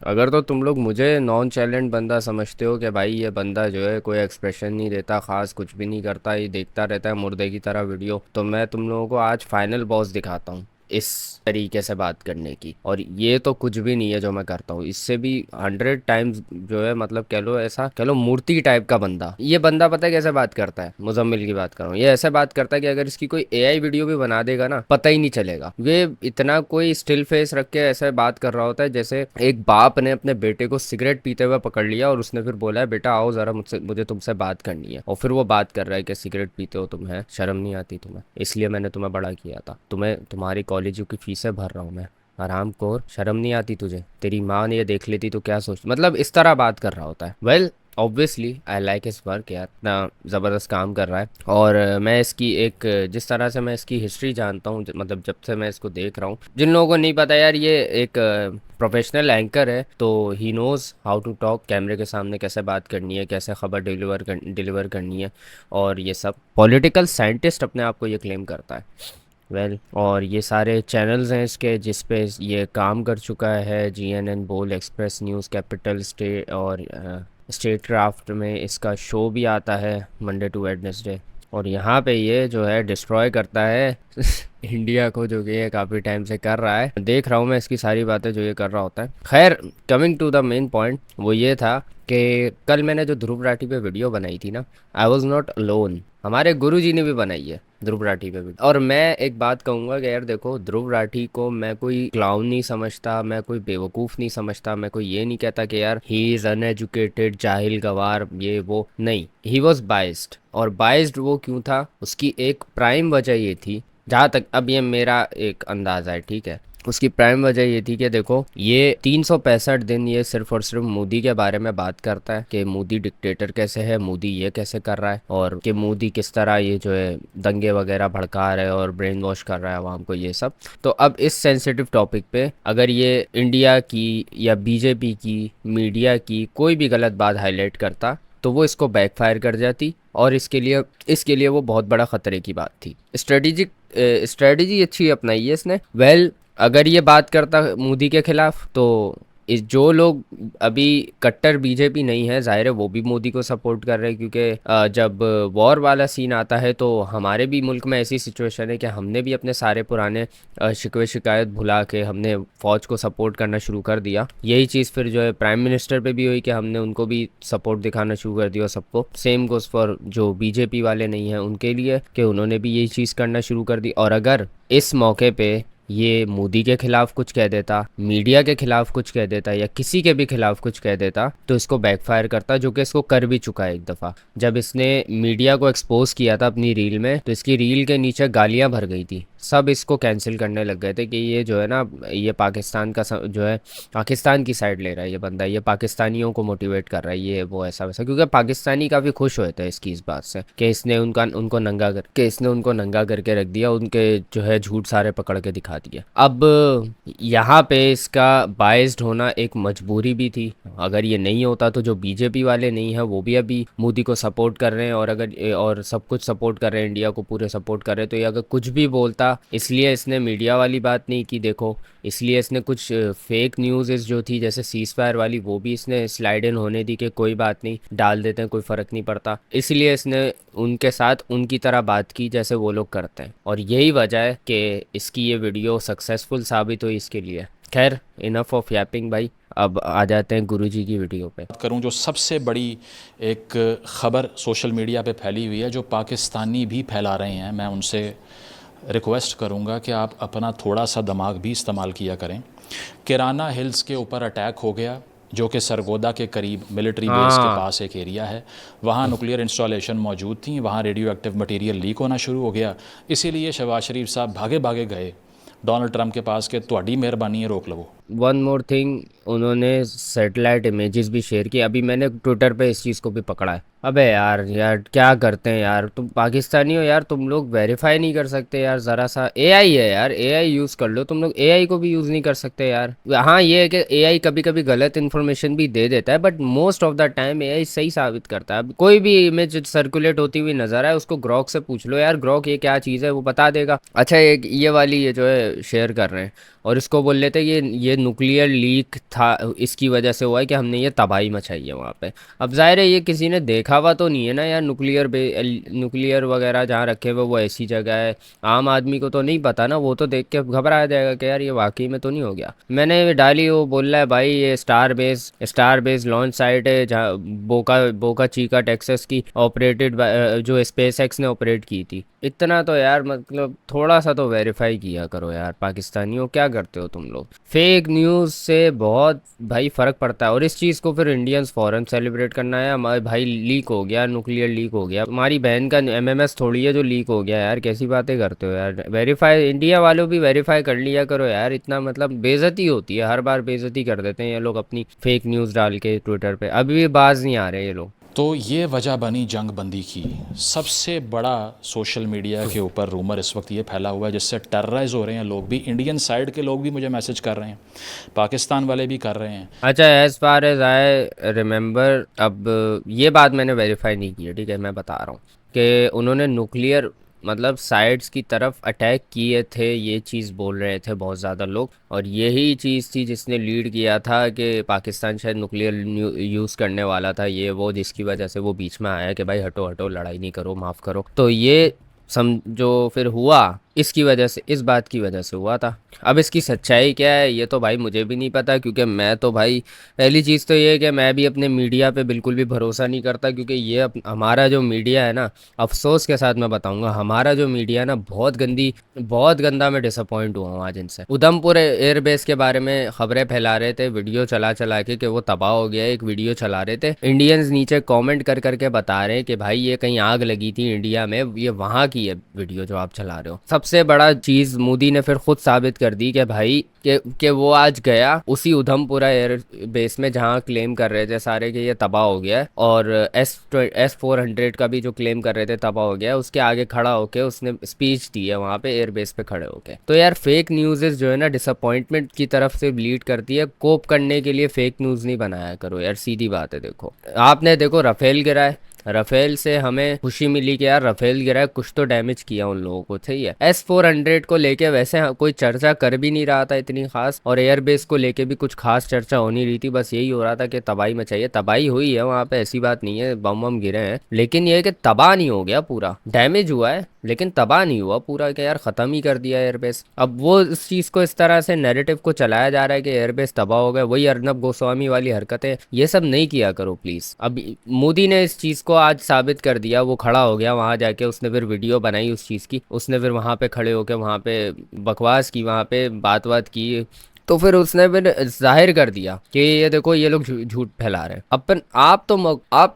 अगर तो तुम लोग मुझे नॉन चैलेंट बंदा समझते हो कि भाई ये बंदा जो है कोई एक्सप्रेशन नहीं देता, खास कुछ भी नहीं करता, ये देखता रहता है मुर्दे की तरह वीडियो, तो मैं तुम लोगों को आज फाइनल बॉस दिखाता हूँ इस तरीके से बात करने की। और ये तो कुछ भी नहीं है जो मैं करता हूँ, इससे भी 100 टाइम्स जो है, मतलब कह लो, ऐसा कह लो मूर्ति टाइप का बंदा। ये बंदा पता है कैसे बात करता है? मुजम्मिल की बात कर रहा हूँ। ये ऐसे बात करता है कि अगर इसकी कोई एआई वीडियो भी बना देगा ना, पता ही नहीं चलेगा। ये इतना कोई स्टिल फेस रख के ऐसे बात कर रहा होता है जैसे एक बाप ने अपने बेटे को सिगरेट पीते हुए पकड़ लिया और उसने फिर बोला है बेटा आओ जरा मुझसे, मुझे तुमसे बात करनी है। और फिर वो बात कर रहा है कि सिगरेट पीते हो तुम, है शर्म नहीं आती तुम्हें? इसलिए मैंने तुम्हें बड़ा किया था, तुम्हें तुम्हारी कॉलेज की फीसें भर रहा हूँ मैं। आराम खोर, शर्म नहीं आती तुझे? तेरी माँ ने ये देख लेती तो क्या सोच, मतलब इस तरह बात कर रहा होता है। Well, obviously I like his work यार, इतना ज़बरदस्त काम कर रहा है। और मैं इसकी एक जिस तरह से मैं इसकी हिस्ट्री जानता हूँ, मतलब जब से मैं इसको देख रहा हूँ, जिन लोगों को नहीं पता यार, ये एक प्रोफेशनल एंकर है, तो he knows how to talk, कैमरे के सामने कैसे बात करनी है, कैसे खबर डिलीवर करनी है, और ये सब पॉलिटिकल साइंटिस्ट अपने आप को ये क्लेम करता है। वेल, और ये सारे चैनल्स हैं इसके जिस पे ये काम कर चुका है, जीएनएन, बोल, एक्सप्रेस न्यूज़, कैपिटल स्टेट और स्टेट क्राफ्ट में इसका शो भी आता है मंडे टू वेडनेसडे। और यहाँ पे ये जो है डिस्ट्रॉय करता है इंडिया को, जो कि ये काफ़ी टाइम से कर रहा है। देख रहा हूँ मैं इसकी सारी बातें जो ये कर रहा होता है। खैर, coming to the main point, वो ये था कि कल मैंने जो ध्रुव राठी पे वीडियो बनाई थी ना, आई वॉज नॉट अलोन, हमारे गुरुजी ने भी बनाई है ध्रुव राठी पे वीडियो। और मैं एक बात कहूँगा कि यार देखो, ध्रुव राठी को मैं कोई क्लाउन नहीं समझता, मैं कोई बेवकूफ़ नहीं समझता, मैं कोई ये नहीं कहता कि यार ही इज़ अनएजुकेटेड, जाहिल गवार, ये वो नहीं। ही वॉज बाइस्ड, और बाइस्ड वो क्यों था, उसकी एक प्राइम वजह ये थी, जहाँ तक अब ये मेरा एक अंदाज़ा है, ठीक है। उसकी प्राइम वजह ये थी कि देखो, ये 365 दिन ये सिर्फ और सिर्फ मोदी के बारे में बात करता है कि मोदी डिक्टेटर कैसे है, मोदी ये कैसे कर रहा है, और कि मोदी किस तरह ये जो है दंगे वगैरह भड़का रहा है और ब्रेन वॉश कर रहा है आवाम को, ये सब। तो अब इस सेंसिटिव टॉपिक पे अगर ये इंडिया की या बीजेपी की, मीडिया की कोई भी गलत बात हाईलाइट करता, तो वो इसको बैकफायर कर जाती, और इसके लिए वो बहुत बड़ा खतरे की बात थी। स्ट्रेटजी अच्छी अपनाई है इसने। वेल, अगर ये बात करता मोदी के खिलाफ, तो इस जो लोग अभी कट्टर बीजेपी नहीं है, जाहिर है वो भी मोदी को सपोर्ट कर रहे हैं, क्योंकि जब वॉर वाला सीन आता है तो हमारे भी मुल्क में ऐसी सिचुएशन है कि हमने भी अपने सारे पुराने शिकवे शिकायत भुला के हमने फ़ौज को सपोर्ट करना शुरू कर दिया। यही चीज़ फिर जो है प्राइम मिनिस्टर पे भी हुई कि हमने उनको भी सपोर्ट दिखाना शुरू कर दिया सबको। सेम गोज़ फॉर जो बीजेपी वाले नहीं हैं उनके लिए, कि उन्होंने भी यही चीज़ करना शुरू कर दी। और अगर इस मौके पे ये मोदी के खिलाफ कुछ कह देता, मीडिया के खिलाफ कुछ कह देता, या किसी के भी खिलाफ कुछ कह देता, तो इसको बैकफायर करता, जो कि इसको कर भी चुका है एक दफ़ा। जब इसने मीडिया को एक्सपोज किया था अपनी रील में, तो इसकी रील के नीचे गालियां भर गई थी, सब इसको कैंसिल करने लग गए थे कि ये जो है ना, ये पाकिस्तान का जो है पाकिस्तान की साइड ले रहा है ये बंदा, ये पाकिस्तानियों को मोटिवेट कर रहा है, ये वो ऐसा वैसा। क्योंकि पाकिस्तानी काफ़ी खुश हुए थे इसकी इस बात से कि इसने उनको नंगा करके रख दिया, उनके जो है झूठ सारे पकड़ के दिखा दिया। अब यहाँ पे इसका बाइस्ड होना एक मजबूरी भी थी। अगर ये नहीं होता तो जो बीजेपी वाले नहीं हैं वो भी अभी मोदी को सपोर्ट कर रहे हैं, और सब कुछ सपोर्ट कर रहे हैं, इंडिया को पूरे सपोर्ट कर रहे हैं। तो ये अगर कुछ भी बोलता, इसलिए इसने मीडिया वाली बात नहीं की देखो, इसलिए इसने कुछ फेक न्यूज़ जो थी जैसे सीज फायर वाली, वो भी इसने स्लाइड इन होने दी कि कोई बात नहीं, डाल देते हैं, कोई फ़र्क नहीं पड़ता। इसलिए इसने उनके साथ उनकी तरह बात की जैसे वो लोग करते हैं, और यही वजह है कि इसकी ये वीडियो सक्सेसफुल साबित हुई इसके लिए। खैर, इनफ ऑफ यापिंग भाई, अब आ जाते हैं गुरुजी की वीडियो पे। करूं जो सबसे बड़ी एक ख़बर सोशल मीडिया पे फैली हुई है, जो पाकिस्तानी भी फैला रहे हैं, मैं उनसे रिक्वेस्ट करूंगा कि आप अपना थोड़ा सा दिमाग भी इस्तेमाल किया करें। किराना हिल्स के ऊपर अटैक हो गया, जो कि सरगोदा के करीब मिलिट्री बेस के हाँ, पास एक एरिया है। वहाँ न्यूक्लियर इंस्टॉलेशन मौजूद थी, वहाँ रेडियो एक्टिव मटीरियल लीक होना शुरू हो गया। इसीलिए शहबाज शरीफ साहब भागे भागे गए डोनाल्ड ट्रंप के पास कि ਤੁਹਾਡੀ ਮਿਹਰਬਾਨੀ है, रोक लो। वन मोर थिंग, उन्होंने सैटेलाइट इमेजेस भी शेयर की। अभी मैंने ट्विटर पे इस चीज़ को भी पकड़ा है। अबे यार यार क्या करते हैं यार, तुम पाकिस्तानी हो यार, तुम लोग वेरीफाई नहीं कर सकते यार ज़रा सा? एआई है यार, एआई यूज़ कर लो, तुम लोग एआई को भी यूज़ नहीं कर सकते यार। हाँ, ये है कि एआई कभी कभी गलत इन्फॉर्मेशन भी दे देता है, but most of the time AI सही साबित करता है। अब कोई भी इमेज सर्कुलेट होती हुई नजर आए, उसको ग्रॉक से पूछ लो यार, ग्रॉक ये क्या चीज़ है, वो बता देगा। अच्छा, एक ये वाली ये जो है शेयर कर रहे हैं, और इसको बोल लेते ये न्यूक्लियर लीक था, इसकी वजह से हुआ है कि हमने ये तबाही मचाई है वहाँ पे। अब जाहिर है ये किसी ने देखा हुआ तो नहीं है ना यार, न्यूक्लियर वगैरह जहाँ रखे हुए वो ऐसी जगह है, आम आदमी को तो नहीं पता ना, वो तो देख के घबरा जाएगा कि यार ये वाकई में तो नहीं हो गया। मैंने डाली, वो बोल रहा है भाई ये स्टार बेस लॉन्च साइट है जहाँ बोका बोका चीका टेक्सास की, ऑपरेटेड जो स्पेस एक्स ने ऑपरेट की थी। इतना तो यार मतलब थोड़ा सा तो वेरीफाई किया करो यार, पाकिस्तानियों क्या करते हो तुम लोग। फेक न्यूज़ से बहुत भाई फ़र्क पड़ता है, और इस चीज़ को फिर इंडियंस फ़ौरन सेलिब्रेट करना है, हमारे भाई लीक हो गया, न्यूक्लियर लीक हो गया, तुम्हारी बहन का एमएमएस थोड़ी है जो लीक हो गया यार, कैसी बातें करते हो यार। वेरीफाई इंडिया वालों भी वेरीफाई कर लिया करो यार, इतना मतलब बेइज्जती होती है, हर बार बेइज्जती कर देते हैं ये लोग अपनी फेक न्यूज़ डाल के ट्विटर पे, अभी भी बाज नहीं आ रहे ये लोग। तो ये वजह बनी जंग बंदी की। सबसे बड़ा सोशल मीडिया के ऊपर रूमर इस वक्त ये फैला हुआ है जिससे टेरराइज़ हो रहे हैं लोग भी, इंडियन साइड के लोग भी मुझे मैसेज कर रहे हैं, पाकिस्तान वाले भी कर रहे हैं। अच्छा, as far as I remember, अब ये बात मैंने वेरीफाई नहीं की है, ठीक है, मैं बता रहा हूँ कि उन्होंने न्यूक्लियर मतलब साइट्स की तरफ अटैक किए थे, ये चीज़ बोल रहे थे बहुत ज़्यादा लोग, और यही चीज़ थी जिसने लीड किया था कि पाकिस्तान शायद न्यूक्लियर यूज़ करने वाला था, ये वो, जिसकी वजह से वो बीच में आया कि भाई हटो हटो, लड़ाई नहीं करो, माफ़ करो। तो ये जो फिर हुआ इसकी वजह से, इस बात की वजह से हुआ था। अब इसकी सच्चाई क्या है ये तो भाई मुझे भी नहीं पता, क्योंकि मैं तो भाई, पहली चीज़ तो ये है कि मैं भी अपने मीडिया पे बिल्कुल भी भरोसा नहीं करता, क्योंकि ये हमारा जो मीडिया है ना, अफसोस के साथ मैं बताऊंगा, हमारा जो मीडिया है ना बहुत गंदा, मैं डिसअपॉइंट हुआ हूँ आज इनसे। उधमपुर एयरबेस के बारे में खबरें फैला रहे थे वीडियो चला चला के कि वो तबाह हो गया है, एक वीडियो चला रहे थे, इंडियंस नीचे कमेंट कर करके बता रहे हैं कि भाई ये कहीं आग लगी थी इंडिया में, ये वहाँ की है वीडियो जो आप चला रहे हो। सबसे बड़ा चीज़ मोदी ने फिर खुद साबित कर दी कि भाई कि वो आज गया उसी उधमपुरा एयर बेस में जहाँ क्लेम कर रहे थे सारे कि ये तबाह हो गया है, और S-400 का भी जो क्लेम कर रहे थे तबाह हो गया है, उसके आगे खड़ा होके उसने स्पीच दी है वहाँ पे एयर बेस पे खड़े होके। तो यार फेक न्यूज़ जो है ना डिसअपॉइंटमेंट की तरफ से लीड करती है, कोप करने के लिए फेक न्यूज़ नहीं बनाया करो यार, सीधी बात है। देखो आपने देखो राफेल गिरा है, राफेल से हमें खुशी मिली कि यार राफेल गिरा है, कुछ तो डैमेज किया उन लोगों को, सही है। S-400 को लेके वैसे कोई चर्चा कर भी नहीं रहा था इतनी खास, और एयरबेस को लेके भी कुछ खास चर्चा हो नहीं रही थी, बस यही हो रहा था कि तबाही मचाइए, तबाही हुई है वहाँ पे, ऐसी बात नहीं है, बम बम गिरे हैं, लेकिन ये है कि तबाह नहीं हो गया, पूरा डैमेज हुआ है लेकिन तबाह नहीं हुआ पूरा, कि यार ख़त्म ही कर दिया एयरबेस। अब वो इस चीज़ को इस तरह से नैरेटिव को चलाया जा रहा है कि एयरबेस तबाह हो गया, वही अर्नब गोस्वामी वाली हरकतें, ये सब नहीं किया करो प्लीज़। अब मोदी ने इस चीज़ को आज साबित कर दिया, वो खड़ा हो गया वहाँ जाके, उसने फिर वीडियो बनाई उस चीज़ की, उसने फिर वहाँ पे खड़े होकर वहाँ पे बकवास की, वहाँ पे बात की, तो फिर उसने फिर जाहिर कर दिया कि ये देखो ये लोग झूठ फैला रहे हैं। अपन आप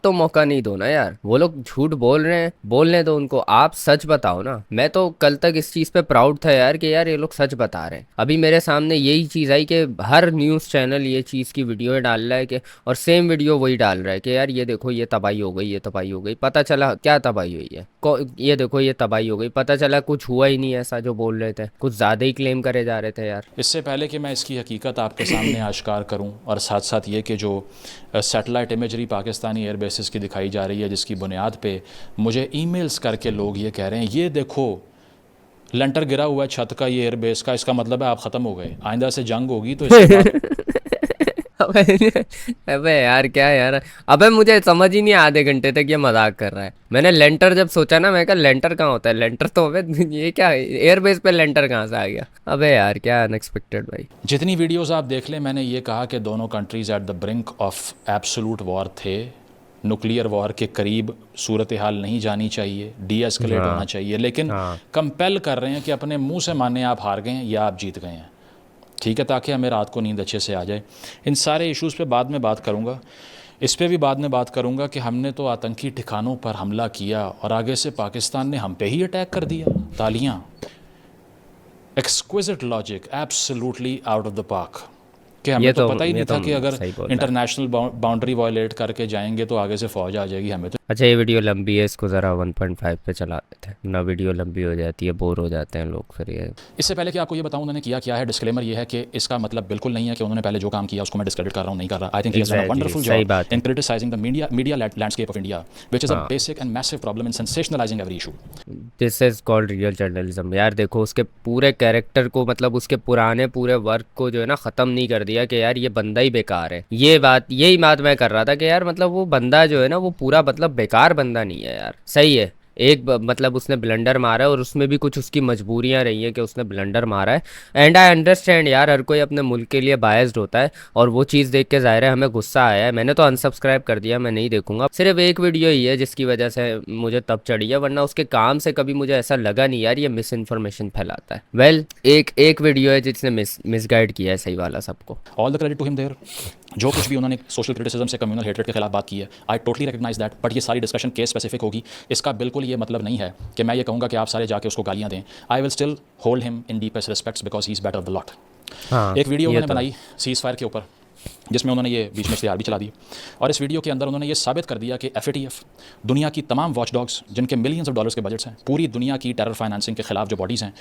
तो मौका नहीं दो ना यार, वो लोग झूठ बोल रहे हैं, बोलने दो उनको, आप सच बताओ ना। मैं तो कल तक इस चीज़ पे प्राउड था यार कि यार ये लोग सच बता रहे हैं, अभी मेरे सामने यही चीज़ आई कि हर न्यूज़ चैनल ये चीज़ की वीडियो डाल रहा है कि, और सेम वीडियो वही डाल रहा है कि यार ये देखो ये तबाही हो गई, ये तबाही हो गई, पता चला क्या तबाही हुई है, ये देखो ये तबाही हो गई, पता चला कुछ हुआ ही नहीं ऐसा जो बोल रहे थे, कुछ ज़्यादा ही क्लेम करे जा रहे थे यार। इससे पहले कि मैं इसकी हकीकत आपके सामने आश्कार करूं, और साथ साथ ये कि जो satellite imagery Pakistani air bases की दिखाई जा रही है, जिसकी बुनियाद पे मुझे ईमेल्स करके लोग ये कह रहे हैं ये देखो लेंटर गिरा हुआ है छत का, ये एयर बेस का, इसका मतलब है आप ख़त्म हो गए, आइंदा से जंग होगी तो इसके बाद। अबे अबे यार क्या यार, अबे मुझे समझ ही नहीं आधे घंटे तक ये मजाक कर रहा है। मैंने लेंटर जब सोचा ना, मैं कहा लेंटर कहाँ होता है, लेंटर तो अबे ये क्या एयरबेस पे लेंटर कहाँ से आ गया। अबे यार क्या अनएक्सपेक्टेड भाई। जितनी वीडियोस आप देख लें, मैंने ये कहा कि दोनों countries at the brink of absolute war थे, न्यूक्लियर वॉर के करीब सूरत हाल नहीं जानी चाहिए, डी एस्केलेट होना चाहिए, लेकिन कंपेल कर रहे हैं कि अपने मुंह से माने आप हार गए हैं या आप जीत गए हैं, ठीक है, ताकि हमें रात को नींद अच्छे से आ जाए। इन सारे इश्यूज़ पे बाद में बात करूँगा, इस पे भी बाद में बात करूँगा कि हमने तो आतंकी ठिकानों पर हमला किया और आगे से पाकिस्तान ने हम पे ही अटैक कर दिया। तालियाँ, exquisite logic, absolutely out of the park, कि हमें तो पता ही नहीं था कि अगर इंटरनेशनल बाउंड्री वायलेट करके जाएंगे तो आगे से फ़ौज आ जाएगी, हमें तो अच्छा ये वीडियो लंबी है, इसको ज़रा 1.5 पे चला देते हैं ना, वीडियो लंबी हो जाती है, बोर हो जाते हैं लोग फिर ये। इससे पहले कि आपको ये बताऊं उन्होंने किया क्या है, डिस्क्लेमर ये है कि इसका मतलब बिल्कुल नहीं है कि उन्होंने पहले जो काम किया उसको मैं डिस्क्रेडिट कर रहा हूं, नहीं कर रहा। I think he has done a exactly wonderful सही जॉब बात इन है। Criticising the media landscape of India, which is a हाँ, basic and massive problem in sensationalising every issue. This is called real journalism यार। देखो उसके पूरे character को, मतलब उसके पुराने पूरे वर्क को जो है ना ख़त्म नहीं कर दिया कि यार ये बंदा ही बेकार है। ये बात, यही बात मैं कर रहा था कि यार मतलब वो बंदा जो है ना वो पूरा मतलब बेकार बंदा नहीं है यार, सही है। मतलब उसने ब्लंडर मारा है और उसमें भी कुछ उसकी मजबूरियां रही हैं कि उसने ब्लंडर मारा है। एंड आई अंडरस्टैंड यार, हर कोई अपने मुल्क के लिए बायस्ड होता है और वो चीज़ देख के ज़ाहिर है हमें गुस्सा आया है। मैंने तो अनसब्सक्राइब कर दिया, मैं नहीं देखूंगा। सिर्फ एक वीडियो ही है जिसकी वजह से मुझे तब चढ़ी है, वरना उसके काम से कभी मुझे ऐसा लगा नहीं यार ये मिस इन्फॉर्मेशन फैलाता है। एक एक वीडियो है जिसने मिसगाइड किया है सही वाला सबको। All the credit to him there. जो कुछ भी उन्होंने सोशल क्रिटिसिज्म से, कम्युनल हेट्रेड के खिलाफ बात की है, I totally recognise that, but ये सारी डिस्कशन केस स्पेसिफिक होगी। इसका बिल्कुल ये मतलब नहीं है कि मैं ये कहूँगा कि आप सारे जाके उसको गालियाँ दें। I will still hold him in deepest respects because he is better of the lot. हाँ एक वीडियो ये उन्होंने तो है। बनाई सीज़ फायर के ऊपर, जिसमें उन्होंने ये बीच में इश्तिहार भी चला दिए, और इस वीडियो के अंदर उन्होंने ये साबित कर दिया कि एफएटीएफ दुनिया की तमाम वॉच डॉग्स जिनके मिलियंस ऑफ डॉलर्स के बजट्स हैं, पूरी दुनिया की टेरर फाइनेंसिंग के खिलाफ जो बॉडीज़ हैं,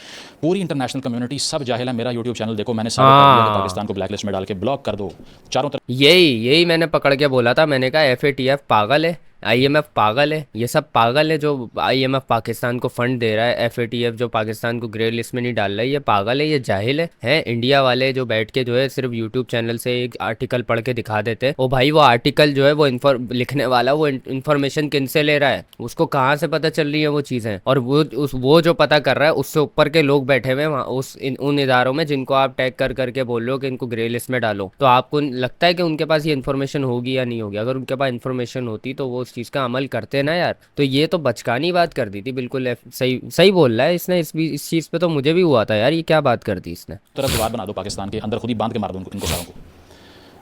पूरी इंटरनेशनल कम्युनिटी सब जाहिल है। मेरा यूट्यूब चैनल देखो, मैंने साबित कर दिया कि हाँ, पाकिस्तान को ब्लैक लिस्ट में डाल के ब्लॉक कर दो चारों तरफ। यही यही मैंने पकड़ के बोला था। मैंने कहा एफएटीएफ पागल है, आईएमएफ पागल है, ये सब पागल है। जो आईएमएफ पाकिस्तान को फंड दे रहा है, एफएटीएफ जो पाकिस्तान को ग्रे लिस्ट में नहीं डाल रहा है, ये पागल है, ये जाहिल है। इंडिया वाले जो बैठ के जो है सिर्फ यूट्यूब चैनल से एक आर्टिकल पढ़ के दिखा देते हैं। ओ भाई वो आर्टिकल जो है वो लिखने वाला वो इन्फॉर्मेशन किन से ले रहा है, उसको कहाँ से पता चल रही है वो चीज़ें, और वो जो पता कर रहा है उससे ऊपर के लोग बैठे हुए हैं वहाँ उन इदारों में जिनको आप टैग कर करके बोल रहे हो कि इनको ग्रे लिस्ट में डालो। तो आपको लगता है कि उनके पास ये इन्फॉर्मेशन होगी या नहीं होगी? अगर उनके पास इन्फॉर्मेशन होती तो वो उस चीज़ का अमल करते ना यार। तो ये तो बचकानी बात कर दी थी बिल्कुल। सही सही बोल रहा है इसने। इस चीज़ पे तो मुझे भी हुआ था यार, ये क्या बात कर दी इसने। तरफ दीवार बना दो पाकिस्तान के अंदर, खुद ही बांध के मार दो इनको सारों को।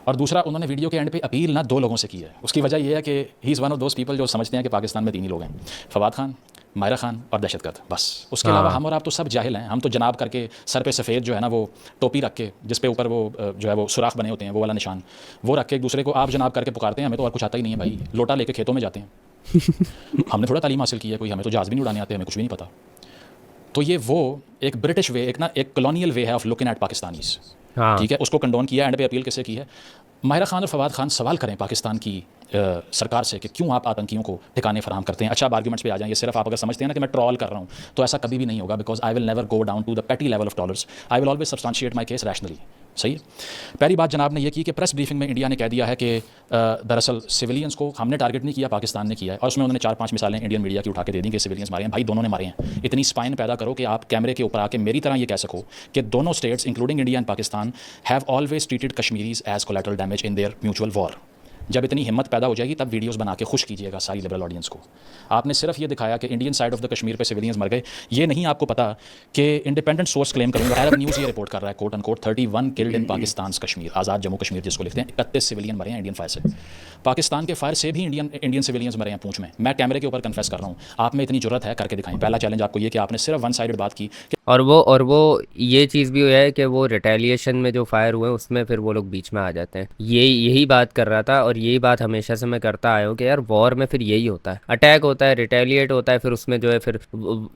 और दूसरा, उन्होंने वीडियो के एंड पे अपील ना दो लोगों से की है। उसकी वजह यह है कि he is one of those people जो समझते हैं कि पाकिस्तान में तीन ही लोग हैं, फवाद खान, मायरा खान और दहशतगर्द, बस। उसके अलावा हाँ हम और आप तो सब जाहिल हैं। हम तो जनाब करके सर पे सफ़ेद जो है ना वो टोपी रख के, जिस पे ऊपर वो जो है वो सुराख बने होते हैं, वो वाला निशान, वो रख के एक दूसरे को आप जनाब करके पुकारते हैं। हमें तो और कुछ आता ही नहीं है भाई, लोटा लेके खेतों में जाते हैं। हमने थोड़ा तालीम हासिल की है कोई, हमें तो जहाज़ भी नहीं उड़ाने आते, हमें कुछ भी नहीं पता। तो ये वो एक ब्रिटिश वे, एक कॉलोनियल वे है ऑफ लुकिंग एट पाकिस्तानीज़। हाँ ठीक है, उसको कंडोन किया। एंड पे अपील किससे की है? माहिरा खान और फवाद खान सवाल करें पाकिस्तान की सरकार से कि क्यों आप आतंकियों को ठिकाने फराहम करते हैं। अच्छा, आप आर्ग्यूमेंट्स पे आ जाएंगे। सिर्फ आप अगर समझते हैं ना कि मैं ट्रॉल कर रहा हूँ, तो ऐसा कभी भी नहीं होगा, because I will never go down to the petty level of dollars. I will always substantiate my case rationally. सही है। पहली बात जनाब ने यह की कि प्रेस ब्रीफिंग में इंडिया ने कह दिया है कि दरअसल सिविलियंस को हमने टारगेट नहीं किया, पाकिस्तान ने किया है। और उसमें उन्होंने 4-5 मिसालें इंडियन मीडिया की उठा के दे दी कि सिविलियंस मारे हैं। भाई दोनों ने मारे हैं। इतनी स्पाइन पैदा करो कि आप कैमरे के ऊपर आके मेरी तरह ये कह सको कि दोनों states including India and Pakistan have always treated Kashmiris as collateral damage in their mutual war. जब इतनी हिम्मत पैदा हो जाएगी तब वीडियोस बना के खुश कीजिएगा सारी लिबरल ऑडियंस को। आपने सिर्फ ये दिखाया कि Indian side of the Kashmir पे सिविलियंस मर गए। ये नहीं आपको पता कि इंडिपेंडेंट सोर्स क्लेम करूंगा, अरब न्यूज़ ये रिपोर्ट कर रहा है, quote unquote, 31 killed in Pakistan Kashmir, Azad Jammu Kashmir जिसको लिखते हैं, 31 सिविलियन मरे हैं इंडियन फायर से। पाकिस्तान के फायर से भी इंडियन सिविलियंस मरे हैं पूंछ में। मैं कैमरे के ऊपर कन्फेस कर रहा हूँ। आप में इतनी जरूरत है, करके दिखाएं। पहला चैलेंज आपको ये कि आपने सिर्फ वन साइडेड बात की कि और वो ये चीज़ भी है कि वो रिटेलिएशन में जो फायर हुए उसमें फिर वो लोग बीच में आ जाते हैं। यही बात कर रहा था और यही बात हमेशा से मैं करता आया हूँ कि यार वॉर में फिर यही होता है, अटैक होता है, रिटेलिएट होता है, फिर उसमें जो है फिर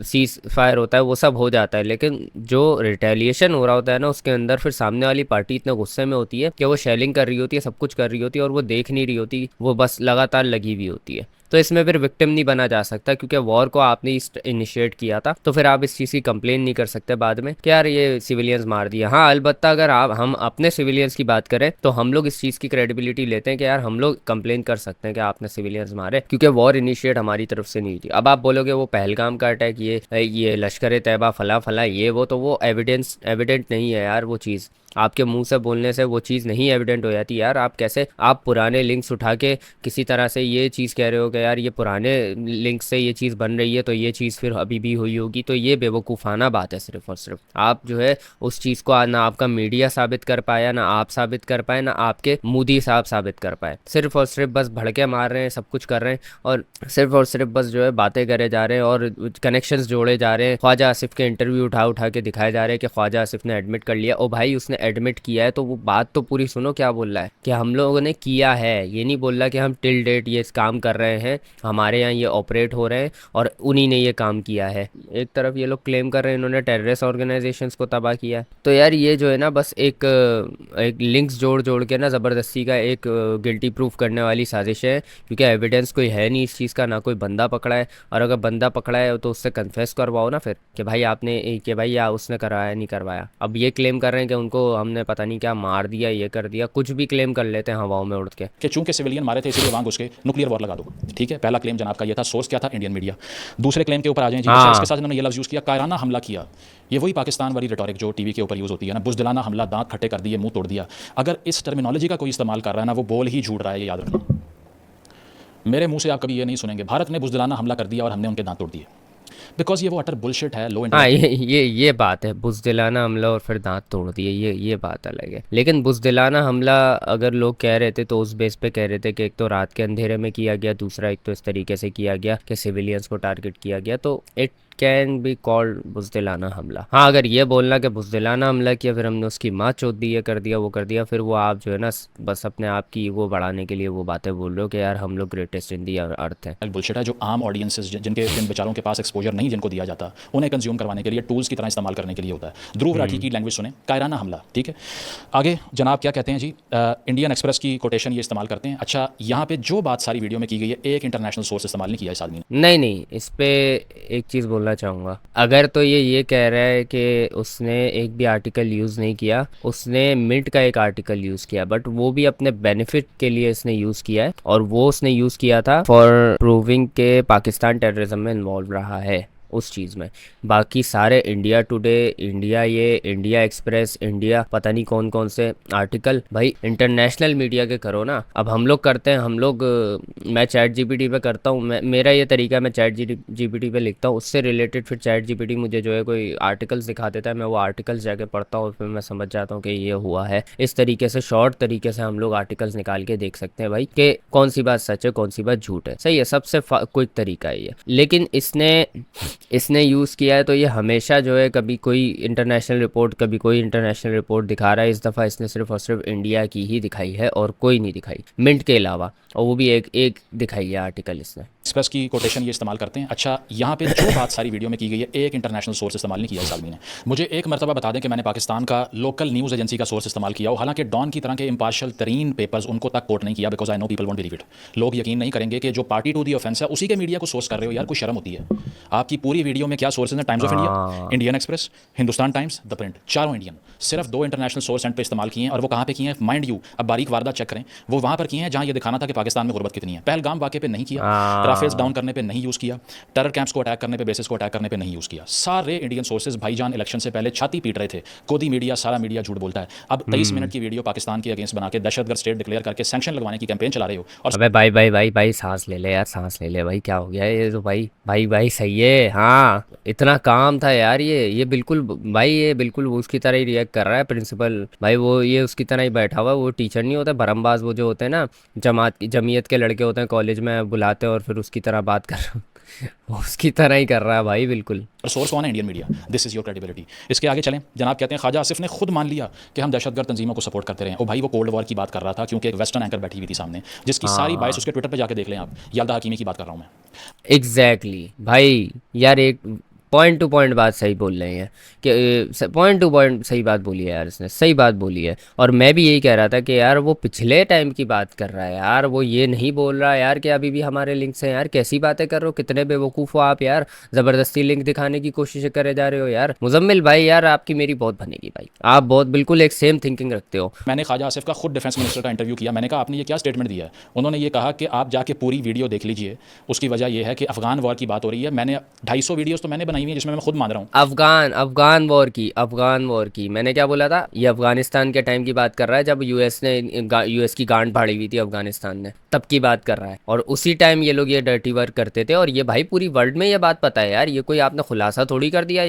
सीज फायर होता है, वो सब हो जाता है। लेकिन जो रिटेलिएशन हो रहा होता है ना उसके अंदर फिर सामने वाली पार्टी इतने गुस्से में होती है कि वो शेलिंग कर रही होती है, सब कुछ कर रही होती है और वो देख नहीं रही होती, वो बस लगातार लगी हुई होती है। तो इसमें फिर विक्टिम नहीं बना जा सकता क्योंकि वॉर को आपने इनिशिएट किया था, तो फिर आप इस चीज़ की कंप्लेन नहीं कर सकते बाद में कि यार ये सिविलियंस मार दिया। हाँ अलबत्ता अगर हम अपने सिविलियंस की बात करें तो हम लोग इस चीज़ की क्रेडिबिलिटी लेते हैं कि यार हम लोग कंप्लेन कर सकते हैं कि आपने सिविलियंस मारे, क्योंकि वॉर इनिशिएट हमारी तरफ से नहीं हुई थी। अब आप बोलोगे वो पहलगाम का अटैक, ये लश्कर तैयबा फला फला ये वो, तो वो एविडेंट नहीं है यार। वो चीज़ आपके मुंह से बोलने से वो चीज़ नहीं एविडेंट हो जाती यार। आप कैसे आप पुराने लिंक्स उठा के किसी तरह से ये चीज़ कह रहे हो कि यार ये पुराने लिंक से ये चीज़ बन रही है तो ये चीज़ फिर अभी भी हुई होगी, तो ये बेवकूफ़ाना बात है। सिर्फ और सिर्फ आप जो है उस चीज़ को ना आपका मीडिया साबित कर पाया, ना आप साबित कर पाए, ना आपके मोदी साहब साबित कर पाए। सिर्फ और सिर्फ बस भड़के मार रहे हैं, सब कुछ कर रहे हैं और सिर्फ बस जो है बातें करे जा रहे हैं और कनेक्शंस जोड़े जा रहे हैं। ख्वाजा आसिफ के इंटरव्यू उठा उठा के दिखाए जा रहे हैं कि ख्वाजा आसिफ ने एडमिट कर लिया। ओ भाई उसने एडमिट किया है तो वो बात तो पूरी सुनो, क्या बोल रहा है कि हम लोगों ने किया है, ये नहीं बोल रहा कि हम टिल डेट ये काम कर रहे हैं, हमारे यहाँ ये ऑपरेट हो रहे हैं और उन्हीं ने ये काम किया है। एक तरफ ये लोग क्लेम कर रहे हैं इन्होंने टेररिस्ट ऑर्गेनाइजेशंस को तबाह किया है। तो यार ये जो है ना बस एक लिंक्स जोड़ जोड़ के ना ज़बरदस्ती का एक गिल्टी प्रूफ करने वाली साजिश है, क्योंकि एविडेंस कोई है नहीं इस चीज़ का, ना कोई बंदा पकड़ा है। और अगर बंदा पकड़ा है तो उससे कन्फेस करवाओ ना फिर कि भाई आपने कि भाई या उसने करवाया नहीं करवाया। अब ये क्लेम कर रहे हैं कि उनको हमने पता नहीं क्या मार दिया, ये कर दिया, कुछ भी क्लेम कर लेते हैं हवाओं में उड़ के। कि चूंकि सिविलियन मारे थे इसलिए वहां घुस के नुक्लियर वॉर लगा दो। ठीक है, पहला क्लेम जनाब का ये था। सोर्स क्या था? Indian media. दूसरे क्लेम के ऊपर आ जाएं जी। अच्छा, इसके साथ इन्होंने ये लफ्ज़ यूज़ किया, कायराना हमला किया। ये वही पाकिस्तान वाली रिटोरिक जो टीवी के ऊपर यूज़ होती है ना, बुज़दिलाना हमला, दांत खट्टे कर दिए, मुंह तोड़ दिया। अगर इस टर्मिनोलॉजी का कोई इस्तेमाल कर रहा है ना, वो बोल ही झूठ रहा है, ये याद रखना। मेरे मुंह से आप कभी ये नहीं सुनेंगे भारत ने बुज़दिलाना हमला कर दिया और हमने उनके दांत तोड़ दिए, बिकॉज ये वो अटर बुलशिट है, लो हाँ इंटेलेक्चुअल। ये बात है, बुज़दिलाना हमला और फिर दांत तोड़ दिए, ये बात अलग है। लेकिन बुज़दिलाना हमला अगर लोग कह रहे थे तो उस बेस पे कह रहे थे कि एक तो रात के अंधेरे में किया गया, दूसरा एक तो इस तरीके से किया गया कि सिविलियंस को टारगेट किया गया, तो इट कैन बी कॉल्ड बुज़दिलाना हमला। हाँ, अगर ये बोलना कि बुज़दिलाना हमला किया फिर हमने उसकी माँ चोद दी, ये कर दिया वो कर दिया, फिर वो आप जो है ना बस अपने आप की वो बढ़ाने के लिए वो बातें बोल रहे हो कि यार हम लोग ग्रेटेस्ट इन दी अर्थ हैं। बुलशिट है जो आम ऑडियंसेस जिन बेचारों के पास एक्सपोजर नहीं, जिनको दिया जाता, उन्हें कंज्यूम करवाने के लिए टूल्स की तरह इस्तेमाल करने के लिए होता है। ध्रुव राठी की लैंग्वेज सुने, कायराना हमला। ठीक है, आगे जनाब क्या कहते हैं जी, इंडियन एक्सप्रेस की कोटेशन ये इस्तेमाल करते हैं। अच्छा, यहाँ पे जो बात सारी वीडियो में की गई है, एक इंटरनेशनल सोर्स इस्तेमाल नहीं किया इस आदमी ने। नहीं, इस पे एक चीज़ बोलना चाहूँगा। अगर तो ये कह रहा है कि उसने एक भी आर्टिकल यूज़ नहीं किया, उसने मिंट का एक आर्टिकल यूज़ किया, बट वो भी अपने बेनिफिट के लिए इसने यूज़ किया है, और वो उसने यूज़ किया था फॉर प्रूविंग के पाकिस्तान टेररिज्म में इन्वॉल्व रहा है उस चीज़ में। बाकी सारे India today, India express, India पता नहीं कौन कौन से आर्टिकल, भाई इंटरनेशनल मीडिया के करो ना। अब हम लोग करते हैं, मैं चैट जीपीटी पे करता हूँ, मेरा ये तरीका है, मैं चैट जीपीटी पे लिखता हूँ, उससे रिलेटेड फिर चैट जीपीटी मुझे जो है कोई आर्टिकल्स दिखा देता है, मैं वो आर्टिकल्स जाके पढ़ता हूँ, फिर मैं समझ जाता हूँ कि ये हुआ है। इस तरीके से शॉर्ट तरीके से हम लोग आर्टिकल्स निकाल के देख सकते हैं भाई कि कौन सी बात सच है कौन सी बात झूठ है। सही है, सबसे क्विक तरीका है ये। लेकिन इसने यूज़ किया है तो ये हमेशा जो है कभी कोई इंटरनेशनल रिपोर्ट, कभी कोई इंटरनेशनल रिपोर्ट दिखा रहा है। इस दफ़ा इसने सिर्फ और सिर्फ इंडिया की ही दिखाई है और कोई नहीं दिखाई मिंट के अलावा, और वो भी एक दिखाई है आर्टिकल इसने। एक्सप्रेस की कोटेशन ये इस्तेमाल करते हैं। अच्छा, यहाँ पे जो बात सारी वीडियो में की गई है, एक इंटरनेशनल सोर्स इस्तेमाल नहीं किया इस आदमी ने। मुझे एक मरतबा बता दें कि मैंने पाकिस्तान का लोकल न्यूज़ एजेंसी का सोर्स इस्तेमाल किया हो, हालांकि डॉन की तरह के इम्पार्शियल तरीन पेपर्स उनको तक कोट नहीं किया, because I know people won't believe it. लोग यकीन नहीं करेंगे कि जो पार्टी टू दी ऑफेंस है उसी के मीडिया को सोर्स कर रहे हो। यार कोई शर्म होती है? आपकी पूरी वीडियो में क्या सोर्सेज हैं? Times of India, Indian express, Hindustan times, the print, चारों इंडियन। सिर्फ 2 इंटरनेशनल सोर्स एंड पे इस्तेमाल किए हैं, और वो कहाँ पे किए हैं माइंड यू, अब बारीक वारदात चेक करें, वो वहाँ पर किए हैं जहाँ ये दिखाना था कि पाकिस्तान में गुर्बत कितनी है। पहलगाम वाक़े पे नहीं किया, राफेल्स डाउन करने पे नहीं यूज़ किया, टेरर कैंप्स को अटैक करने पे, बेसिस को अटैक करने पे नहीं यूज़ किया। सारे इंडियन सोर्सेज भाईजान इलेक्शन से पहले छाती पीट रहे थे, कोदी मीडिया, सारा मीडिया झूठ बोलता है। अब 23 मिनट की वीडियो पाकिस्तान के अगेंस्ट बना के दहशतगर्द स्टेट डिक्लेयर करके सैंक्शन लगवाने की कैंपेन चला रहे हो। और अबे भाई सांस ले ले यार, सांस ले ले भाई, क्या हो गया ये तो भाई सही है। हाँ, इतना काम था यार, ये बिल्कुल भाई, ये बिल्कुल वो उसकी तरह ही रिएक्ट कर रहा है प्रिंसिपल भाई, वो ये उसकी तरह ही बैठा हुआ, वो टीचर नहीं होता भरमबाज, वो जो होते हैं ना जमीयत के लड़के होते हैं कॉलेज में, बुलाते हैं और फिर उसकी तरह बात कर वो उसकी तरह ही कर रहा है भाई बिल्कुल। सोर्स कौन है? Indian media. This is your credibility. इसके आगे चलें, जनाब कहते हैं ख्वाजा आसिफ ने खुद मान लिया कि हम दहशतगर्द तंजीमों को सपोर्ट करते रहे। ओ भाई, वो कोल्ड वॉर की बात कर रहा था, क्योंकि एक वेस्टर्न एंकर बैठी हुई थी सामने, जिसकी सारी बाइस उसके ट्विटर पर जाके देख लें आप। याल्दा हकीमी की बात कर रहा हूँ मैं। एग्जैक्टली भाई, यार एक पॉइंट टू पॉइंट बात सही बोल रहे हैं कि पॉइंट टू पॉइंट सही बात बोली है यार, इसने सही बात बोली है। और मैं भी यही कह रहा था कि यार वो पिछले टाइम की बात कर रहा है यार, वो ये नहीं बोल रहा यार कि अभी भी हमारे लिंक्स हैं। यार कैसी बातें कर रहे हो, कितने बेवकूफ़ हो आप यार, ज़बरदस्ती लिंक दिखाने की कोशिश करे जा रहे हो यार। मुजम्मिल भाई यार, आपकी मेरी बहुत बनेगी भाई, आप बहुत बिल्कुल एक सेम थिंकिंग रखते हो। मैंने ख्वाजा आसिफ का खुद डिफेंस मिनिस्टर का इंटरव्यू किया। मैंने कहा आपने ये क्या स्टेटमेंट दिया है? उन्होंने ये कहा कि आप जाके पूरी वीडियो देख लीजिए, उसकी वजह यह है कि अफगान वॉर की बात हो रही है। मैंने 250 वीडियोस तो मैंने बनाई हुई है जिसमें मैं खुद मान रहा हूँ। अफगान वॉर की मैंने क्या बोला था? ये अफगानिस्तान के टाइम की बात कर रहा है, जब यूएस की गांड फाड़ी हुई थी अफगानिस्तान ने, तब की बात कर रहा है। और उसी टाइम ये लोग ये डर्टी वर्क करते थे, और ये भाई पूरी वर्ल्ड में ये बात पता है यार, ये कोई आपने खुलासा थोड़ी कर दिया,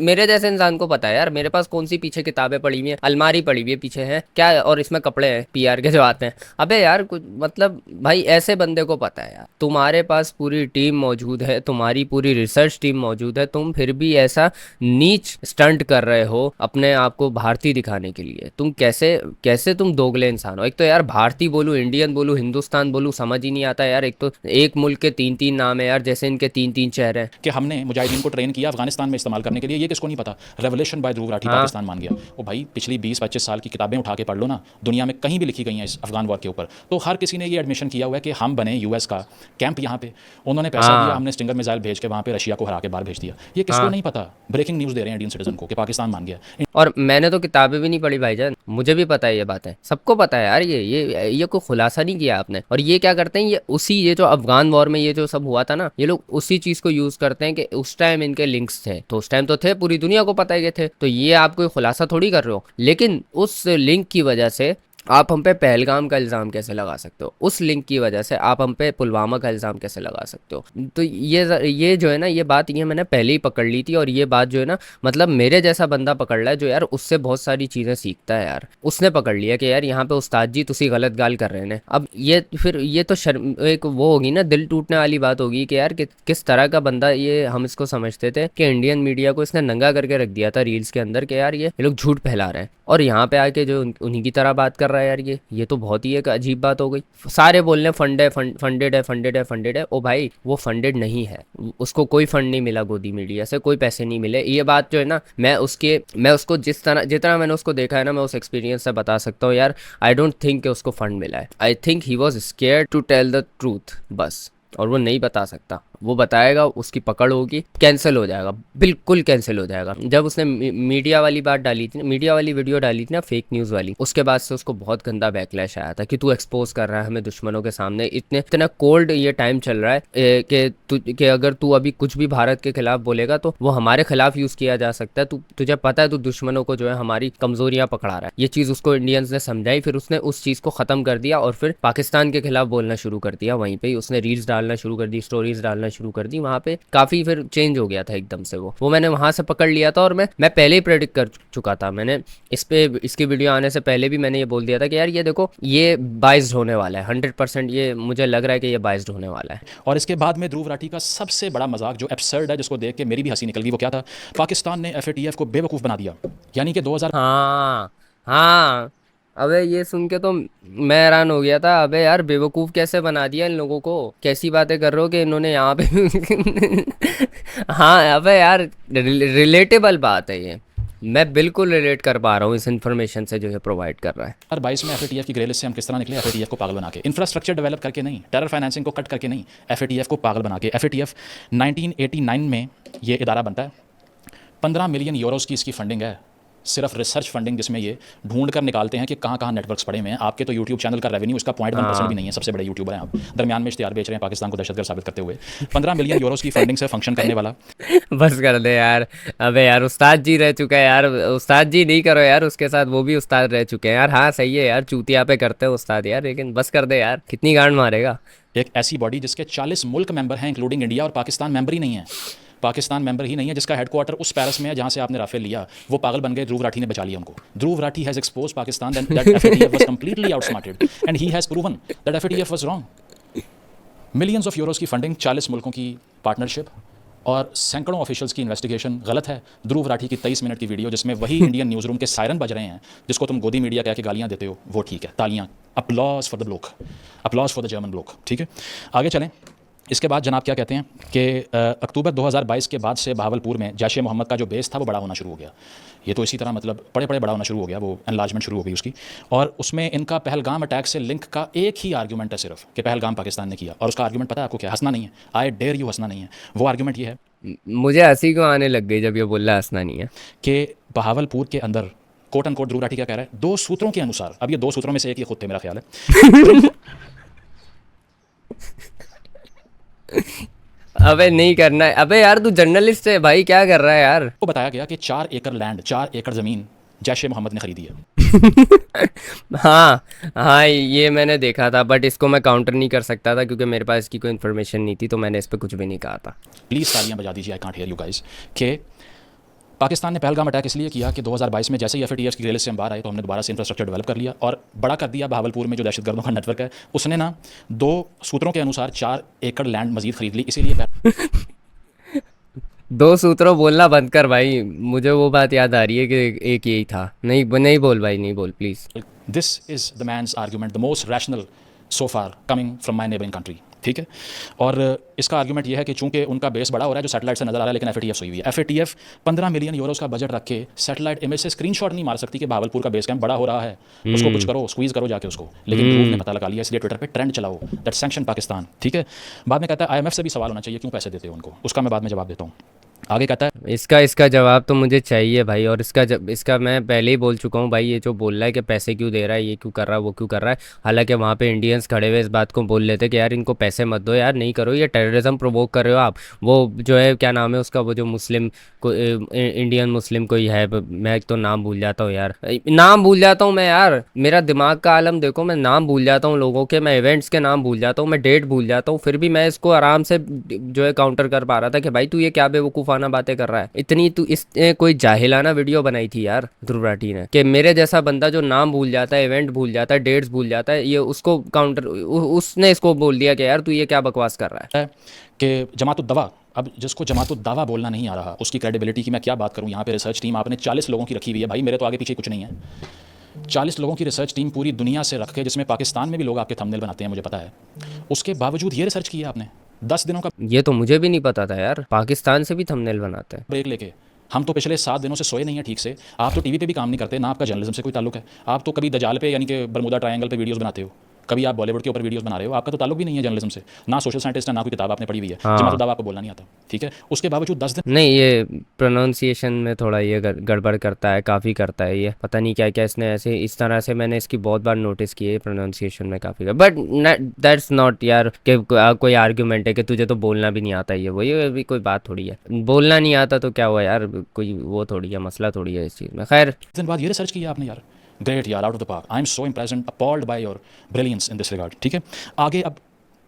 मेरे जैसे इंसान को पता है यार। मेरे पास कौन सी पीछे किताबें पड़ी हुई हैं, अलमारी पड़ी हुई है पीछे है क्या, और इसमें कपड़े हैं पीआर के जो आते हैं। अबे यार कुछ मतलब भाई, ऐसे बंदे को पता है यार। तुम्हारे पास पूरी टीम मौजूद है, तुम्हारी पूरी रिसर्च टीम मौजूद बावजूद है तुम फिर भी ऐसा नीच स्टंट कर रहे हो अपने आप को भारतीय दिखाने के लिए। तुम कैसे कैसे तुम दोगले इंसान हो। एक तो यार भारतीय बोलूँ, इंडियन बोलूँ, हिंदुस्तान बोलूँ, समझ ही नहीं आता यार। एक तो एक मुल्क के तीन तीन नाम है यार, जैसे इनके तीन तीन चेहरे हैं। कि हमने मुजाहिदीन को ट्रेन किया अफगानिस्तान में इस्तेमाल करने के लिए, ये किसको नहीं पता। रेवोल्यूशन बाय ध्रुव राठी हाँ पाकिस्तान मान गया। ओ भाई, पिछली 20-25 साल की किताबें उठा के पढ़ लो ना, दुनिया में कहीं भी लिखी गई हैं इस अफगान वॉर के ऊपर, तो हर किसी ने ये एडमिशन किया हुआ है कि हम बने यूएस का कैंप यहाँ पे, उन्होंने पैसा दिया, हाँ हमने स्टिंगर मिसाइल भेज के वहाँ पे रशिया को हरा के बाहर भेज दिया। ये किसको हाँ। नहीं पता। ब्रेकिंग न्यूज़ दे रहे हैं इंडियन सिटीजन को कि पाकिस्तान मान गया। और मैंने तो किताबें भी नहीं पढ़ी भाईजान, मुझे भी पता है ये बात है, सबको पता है यार। ये कोई खुलासा नहीं किया आपने। और ये क्या करते हैं, ये जो अफगान वॉर में ये जो सब हुआ था ना, ये लोग उसी चीज को यूज करते हैं कि उस टाइम इनके लिंक्स थे, तो उस टाइम तो थे, पूरी दुनिया को पता है कि थे, तो ये आप कोई खुलासा थोड़ी कर रहे हो। लेकिन उस लिंक की वजह से आप हम पे पहलगाम का इल्ज़ाम कैसे लगा सकते हो, उस लिंक की वजह से आप हम पे पुलवामा का इल्ज़ाम कैसे लगा सकते हो। तो ये जो है ना, ये बात ये मैंने पहले ही पकड़ ली थी। और ये बात जो है ना, मतलब मेरे जैसा बंदा पकड़ रहा है जो यार उससे बहुत सारी चीज़ें सीखता है यार, उसने पकड़ लिया कि यार यहाँ पे उस्ताद जी तुसी गलत गाल कर रहे हैं। अब ये फिर ये तो शर्म, एक वो होगी ना, दिल टूटने वाली बात होगी कि यार किस तरह का बंदा ये, हम इसको समझते थे कि इंडियन मीडिया को इसने नंगा करके रख दिया था रील्स के अंदर कि यार ये लोग झूठ फैला रहे हैं, और यहाँ पे आके जो उन्हीं की तरह बात कर रहा है यार। ये तो बहुत ही एक अजीब बात हो गई। सारे बोल रहे हैं फंड है, फंडेड है, फंडेड है, फंडेड है। ओ भाई, वो फंडेड नहीं है, उसको कोई फंड नहीं मिला गोदी मीडिया से, कोई पैसे नहीं मिले। ये बात जो है ना, मैं उसको जितना मैंने उसको देखा है ना, मैं उस एक्सपीरियंस से बता सकता हूँ यार। आई डोंट थिंक कि उसको फंड मिला है। I think he was scared to tell the truth बस। और वो नहीं बता सकता, वो बताएगा उसकी पकड़ होगी, कैंसिल हो जाएगा, बिल्कुल कैंसिल हो जाएगा। जब उसने मीडिया वाली बात डाली थी ना, मीडिया वाली वीडियो डाली थी ना, फेक न्यूज़ वाली, उसके बाद से उसको बहुत गंदा बैकलैश आया था कि तू एक्सपोज कर रहा है हमें दुश्मनों के सामने। इतना कोल्ड ये टाइम चल रहा है कि अगर तू अभी कुछ भी भारत के खिलाफ बोलेगा तो वो हमारे खिलाफ यूज़ किया जा सकता है। तुझे पता है, तू दुश्मनों को जो है हमारी कमजोरियां पकड़ा रहा है। ये चीज़ उसको इंडियंस ने समझाई, फिर उसने उस चीज़ को ख़त्म कर दिया और फिर पाकिस्तान के खिलाफ बोलना शुरू कर दिया। वहीं पर ही उसने रील्स डालना शुरू कर दी, स्टोरीज डालना शुरू कर दी। वहाँ पे काफ़ी फिर चेंज हो गया था एकदम से वो मैंने वहाँ से पकड़ लिया था। और मैं पहले ही प्रेडिक्ट कर चुका था। मैंने इसकी वीडियो आने से पहले भी मैंने ये बोल दिया था कि यार ये देखो, ये बाइस्ड होने वाला है 100%। ये मुझे लग रहा है कि ये बाइस्ड होने वाला है। और इसके बाद में ध्रुव राठी का सबसे बड़ा मजाक जो एब्सर्ड है, जिसको देख के मेरी भी हंसी निकल गई, वो क्या था? पाकिस्तान ने एफएटीएफ को बेवकूफ़ बना दिया। यानी कि 2000 हाँ हाँ। अबे ये सुन के तो मैं हैरान हो गया था। अबे यार, बेवकूफ़ कैसे बना दिया इन लोगों को, कैसी बातें कर रहे हो कि इन्होंने यहाँ पे हाँ अबे यार, रिलेटेबल बात है ये। मैं बिल्कुल रिलेट कर पा रहा हूँ इस इन्फॉर्मेशन से जो ये प्रोवाइड कर रहा है। 2022 में एफएटीएफ की ग्रे लिस्ट से हम किस तरह निकले? एफएटीएफ को पागल बना के, इंफ्रास्ट्रक्चर डेवलप करके नहीं, टेरर फाइनेंसिंग को कट करके नहीं, एफएटीएफ को पागल बना के। एफएटीएफ 1989 में ये इदारा बनता है। 15 मिलियन यूरोस की इसकी फंडिंग है, सिर्फ रिसर्च फंडिंग, जिसमें ये ढूंढ कर निकालते हैं कि कहाँ कहाँ नेटवर्क्स पड़े हुए हैं। आपके तो यूट्यूब चैनल का रेवेन्यू इसका 0.1% भी नहीं है। सबसे बड़े यूट्यूबर हैं आप, दरमियान में इश्तिहार बेच रहे हैं पाकिस्तान को दहशतगर्द साबित करते हुए। 15 मिलियन यूरोस की फंडिंग से फंक्शन करने वाला। बस कर दे यार। अबे यार, उस्ताद जी रह चुका है यार। उस्ताद जी नहीं करो यार उसके साथ, वो भी उस्ताद रह चुके हैं यार। हाँ सही है यार, चूतिया पे करते हैं उस्ताद यार, लेकिन बस कर दे यार, कितनी गांड मारेगा। एक ऐसी बॉडी जिसके 40 मुल्क मेंबर हैं इंक्लूडिंग इंडिया, और पाकिस्तान मेंबर ही नहीं है। पाकिस्तान मेंबर ही नहीं है, जिसका हेडक्वार्टर उस पेरिस में है जहां से आपने राफेल लिया। वो पागल बन गए, ध्रुव राठी ने बचा लिया उनको। Dhruv Rathee has exposed Pakistan that FATF was completely outsmarted and he has proven that FATF was wrong. Millions of euros की फंडिंग, 40 मुल्कों की पार्टनरशिप और सैकड़ों ऑफिशियल्स की इन्वेस्टिगेशन गलत है। ध्रुव राठी की 23 मिनट की वीडियो जिसमें वही इंडियन न्यूज़ रूम के सायरन बज रहे हैं, जिसको तुम गोदी मीडिया कह के गालियाँ देते हो, वो ठीक है, तालियाँ, applause for the block, applause for the German block. ठीक है, आगे चलें। इसके बाद जनाब क्या कहते हैं कि अक्टूबर 2022 के बाद से बहावलपुर में जैश मोहम्मद का जो बेस था वो बड़ा होना शुरू हो गया। ये तो इसी तरह मतलब बड़े बड़ा होना शुरू हो गया, वो एनलार्जमेंट शुरू हो गई उसकी। और उसमें इनका पहलगाम अटैक से लिंक का एक ही आर्गूमेंट है सिर्फ, कि पहलगाम पाकिस्तान ने किया। और उसका आर्गूमेंट पता है आपको क्या? हंसना नहीं है, आई डेयर यू, हंसना नहीं है। वो आर्गूमेंट ये है मुझे हंसी क्यों आने लग गई जब ये बोल रहा है हंसना नहीं है। कि बहावलपुर के अंदर coat and quote Dhruv Rathee क्या कह रहा है, 2 सूत्रों के अनुसार, अब ये 2 सूत्रों में से एक ये खुद थे मेरा ख्याल है। अबे नहीं करना है। अबे यार, तू जर्नलिस्ट है भाई, क्या कर रहा है यार। वो बताया गया कि 4 एकड़ लैंड, 4 एकड़ ज़मीन जैश मोहम्मद ने खरीदी है। हाँ हाँ, ये मैंने देखा था, बट इसको मैं काउंटर नहीं कर सकता था क्योंकि मेरे पास इसकी कोई इन्फॉर्मेशन नहीं थी, तो मैंने इस पर कुछ भी नहीं कहा था। प्लीज़ तालियां बजा दीजिए, I can't hear you guys. कि पाकिस्तान ने पहलगाम अटैक इसलिए किया कि 2022 में जैसे ही एफएटीएफ की ग्रे लिस्ट से हम बाहर आए तो हमने दोबारा से इंफ्रास्ट्रक्चर डेवलप कर लिया और बड़ा कर दिया। बहावलपुर में जो दहशतगर्दों का नेटवर्क है, उसने ना 2 सूत्रों के अनुसार 4 एकड़ लैंड मजीद खरीद ली, इसीलिए दो सूत्रों बोलना बंद कर भाई, मुझे वो बात याद आ रही है कि एक यही था। नहीं नहीं बोल भाई, नहीं बोल please. This is the man's argument the most rational so far coming from my neighbouring country, ठीक है। और इसका आर्ग्यूमेंट ये है कि चूंकि उनका बेस बड़ा हो रहा है जो सैटेलाइट से नजर आ रहा है, लेकिन एफ हुई हुई है। एफ 15 मिलियन यूरोस का बजट रख के सैटेलाइट इमेज से स्क्रीनशॉट नहीं मार सकती कि भावलपुर का बेस कैंप बड़ा हो रहा है, उसको कुछ हम्म। करो, स्क्वीज करो जाके उसको। लेकिन ध्रुव ने हम्म। पता लगा लिया, इसलिए ट्विटर पे ट्रेंड चलाओ दैट सैंक्शन पाकिस्तान, ठीक है। बाद में कहता है IMF से भी सवाल होना चाहिए क्यों पैसे देते हो उनको, उसका मैं बाद में जवाब देता हूँ। आगे कहता है इसका इसका जवाब तो मुझे चाहिए भाई। और इसका मैं पहले ही बोल चुका हूँ भाई, ये जो बोल रहा है कि पैसे क्यों दे रहा है, ये क्यों कर रहा है, वो क्यों कर रहा है, हालांकि वहाँ पे इंडियंस खड़े हुए इस बात को बोल लेते कि यार इनको पैसे मत दो यार, नहीं करो, ये टेररिज्म प्रोवोक कर रहे हो आप। वो जो है क्या नाम है उसका, वो जो मुस्लिम को इंडियन मुस्लिम कोई है, मैं एक तो नाम भूल जाता हूँ यार, नाम भूल जाता हूँ मैं यार, मेरा दिमाग का आलम देखो, मैं नाम भूल जाता हूँ लोगों के, मैं इवेंट्स के नाम भूल जाता हूँ, मैं डेट भूल जाता हूँ, फिर भी मैं इसको आराम से जो है काउंटर कर पा रहा था कि भाई तू ये क्या बेवकूफ़ाना बातें कर रहा है। इतनी तू इस कोई जाहिलाना वीडियो बनाई थी यार ध्रुव राठी ने, कि मेरे जैसा बंदा जो नाम भूल जाता है, इवेंट भूल जाता है, डेट्स भूल जाता है, ये उसको काउंटर उसने इसको बोल दिया कि यार तू ये क्या बकवास कर रहा है। है कि जमातुद्दवा, अब जिसको जमातुद्दावा बोलना नहीं आ रहा उसकी क्रेडिबिलिटी की मैं क्या बात करूं। यहाँ पे रिसर्च टीम आपने 40 लोगों की रखी हुई है भाई, मेरे तो आगे पीछे कुछ नहीं है। 40 लोगों की रिसर्च टीम पूरी दुनिया से रख के, जिसमें पाकिस्तान में भी लोग आपके थंबनेल बनाते हैं मुझे पता है, उसके बावजूद ये रिसर्च की है आपने 10 दिनों का ये तो मुझे भी नहीं पता था यार, पाकिस्तान से भी थंबनेल बनाते हैं। ब्रेक लेके। हम तो पिछले 7 दिनों से सोए नहीं है ठीक से। आप तो टीवी पे भी काम नहीं करते, ना आपका जर्नलिज्म से कोई ताल्लुक है। आप तो कभी दजाल पे यानी कि बरमुदा ट्रायंगल पे वीडियोस बनाते हो, कभी आप बॉलीवुड के ऊपर वीडियोस बना रहे हो, आपका तो ताल्लुक भी नहीं है जर्नलिज्म से, ना सोशल साइंटिस्ट है, ना कोई किताब आपने पढ़ी हुई है। हाँ। जमातुद्दावा आपको बोलना नहीं आता, ठीक है। उसके बावजूद 10 दिन नहीं, ये प्रोनाउंसिएशन में थोड़ा ये गड़बड़ करता है, काफ़ी करता है ये, पता नहीं क्या क्या इसने ऐसे इस तरह से, मैंने इसकी बहुत बार नोटिस की है प्रोनाउंसिएशन में काफ़ी। बट दैट्स नॉट यार कि कोई आर्ग्यूमेंट है कि तुझे तो बोलना भी नहीं आता, ये भी कोई बात थोड़ी है, बोलना नहीं आता तो क्या हुआ यार, कोई वो थोड़ी है, मसला थोड़ी है इस चीज़ में। खैर, दिन बाद ये रिसर्च किया आपने यार, ग्रेट यार, out of the park. I am so impressed and appalled by your brilliance in this regard, ठीक है। आगे अब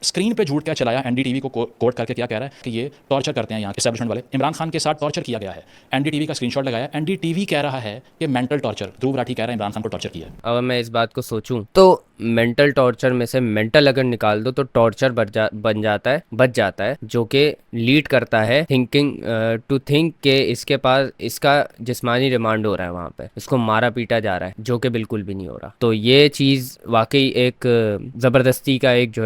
स्क्रीन पे झूठ क्या चलाया, एनडीटीवी को कोट करके क्या कह रहा है कि ये टॉर्चर करते हैं यहाँ के एस्टैब्लिशमेंट वाले, इमरान खान के साथ टॉर्चर किया गया है। एनडीटीवी का स्क्रीनशॉट लगाया, एनडीटीवी कह रहा है कि मेंटल टॉर्चर, ध्रुव राठी कह रहा है इमरान खान को टॉर्चर किया है। अगर मैं इस बात को सोचूं तो मेंटल टॉर्चर में से मेंटल अगर निकाल दो तो टॉर्चर बन जाता है, बच जाता है, जो कि लीड करता है थिंकिंग टू थिंक के इसके पास इसका जिस्मानी रिमांड हो रहा है, वहाँ पे इसको मारा पीटा जा रहा है, जो कि बिल्कुल भी नहीं हो रहा। तो ये चीज़ वाकई एक ज़बरदस्ती का एक जो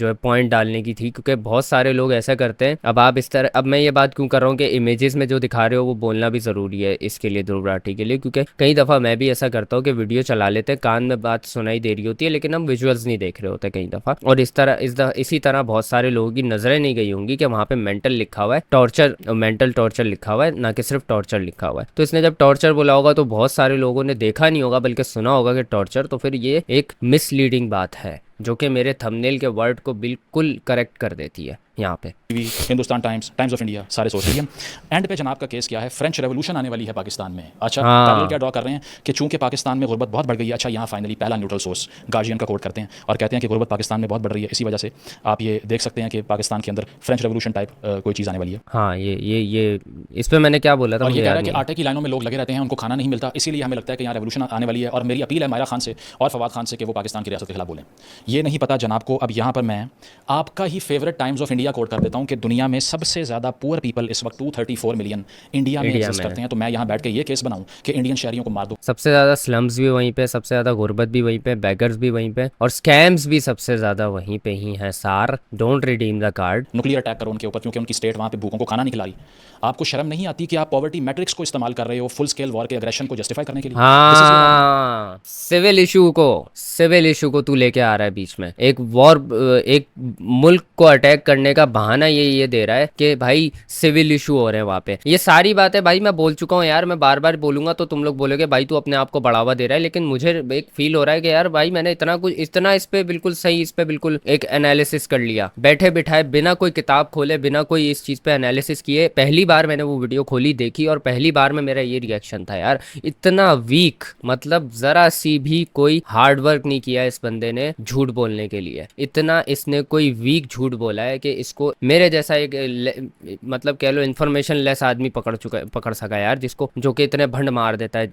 है पॉइंट डालने की थी, क्योंकि बहुत सारे लोग ऐसा करते हैं। अब आप इस तरह, अब मैं ये बात क्यों कर रहा हूँ कि इमेजेस में जो दिखा रहे हो वो बोलना भी ज़रूरी है इसके लिए, ध्रुव राठी के लिए, क्योंकि कई दफ़ा मैं भी ऐसा करता हूँ कि वीडियो चला लेते हैं, कान में बात सुनाई दे रही होती है लेकिन हम विजुअल्स नहीं देख रहे होते कई दफ़ा। और इसी तरह बहुत सारे लोगों की नज़रें नहीं गई होंगी कि वहाँ पे मेंटल लिखा हुआ है, टॉर्चर, मेंटल टॉर्चर लिखा हुआ है, ना कि सिर्फ टॉर्चर लिखा हुआ है। तो इसने जब टॉर्चर बोला होगा तो बहुत सारे लोगों ने देखा नहीं होगा बल्कि सुना होगा कि टॉर्चर, तो फिर ये एक मिसलीडिंग बात है जो कि मेरे थंबनेल के वर्ड को बिल्कुल करेक्ट कर देती है यहाँ पे। TV, Hindustan times, times of India, सारे सोर्स हैं। एंड पे जनाब का केस क्या है, फ्रेंच रेवोल्यूशन आने वाली है पाकिस्तान में। अच्छा, पैरेलल क्या हाँ। ड्रॉ कर रहे हैं कि चूंकि पाकिस्तान में गुर्बत बहुत बढ़ गई है। अच्छा, यहाँ फाइनली पहला न्यूट्रल सोर्स गार्जियन का कोट करते हैं और कहते हैं कि गुर्बत पाकिस्तान में बहुत बढ़ रही है, इसी वजह से आप ये देख सकते हैं कि पाकिस्तान के अंदर फ्रेंच रेवोल्यूशन टाइप कोई चीज़ आने वाली है। हाँ, ये इस पे मैंने क्या बोला था और ये मुझे कह रहा याद है कि नहीं है। आटे की लाइनों में लोग लगे रहते हैं, उनको खाना नहीं मिलता, इसीलिए हमें लगता है कि यहाँ रेवोल्यूशन आने वाली है। और मेरी अपील है मायरा खान से और फवाद खान से कि वो पाकिस्तान की रियासत के खिलाफ बोलें। ये नहीं पता जनाब को, अब यहाँ पर मैं आपका ही favourite Times of India quote कर देता हूँ कि दुनिया में सबसे ज़्यादा पुअर पीपल इस वक्त 234 मिलियन इंडिया में इंडिया एग्जिस्ट में करते हैं। तो मैं यहाँ बैठ के ये केस बनाऊँ कि इंडियन शहरियों को मार दो। सबसे ज़्यादा स्लम्स भी वहीं पे, सबसे ज़्यादा गुर्बत भी वहीं पे, बैगर्स भी वहीं पे, और स्कैम्स भी सबसे ज़्यादा वहीं पे ही हैं। सार, don't redeem the card. Nuclear attack करो उनके ऊपर, क्योंकि उनकी स्टेट वहाँ पे भूखों को खाना नहीं खिला रही। आपको शर्म नहीं आती कि आप पॉवर्टी मैट्रिक्स को इस्तेमाल कर रहे हो फुल स्केल वॉर के अग्रेशन को जस्टिफाई करने के लिए? This is your argument. हाँ, सिविल इशू को तू लेके आ रहा है बीच में, एक मुल्क को अटैक करने का बहाना ये दे रहा है कि भाई सिविल इशू हो रहे हैं वहाँ पे। ये सारी बातें भाई मैं बोल चुका हूँ यार, मैं बार बार बोलूंगा तो तुम लोग बोलोगे भाई तू अपने आप को बढ़ावा दे रहा है, लेकिन मुझे एक फील हो रहा है कि यार भाई मैंने इतना इस पे बिल्कुल सही, इस पे बिल्कुल एक एनालिसिस कर लिया, बैठे बिठाए, बिना कोई किताब खोले, बिना कोई इस चीज़ पे एनालिसिस किए। पहली बार मैंने वो वीडियो खोली, देखी, और पहली बार में मेरा ये रिएक्शन था यार, इतना वीक, मतलब ज़रा सी भी कोई हार्ड वर्क नहीं किया इस बंदे ने झूठ बोलने के लिए। इतना इसने कोई वीक झूठ बोला है कि इसको मेरे जैसा एक मतलब कह लो इन्फॉर्मेशन लेस आदमी पकड़ सका यार, जिसको जो कि इतने भंड मार देता है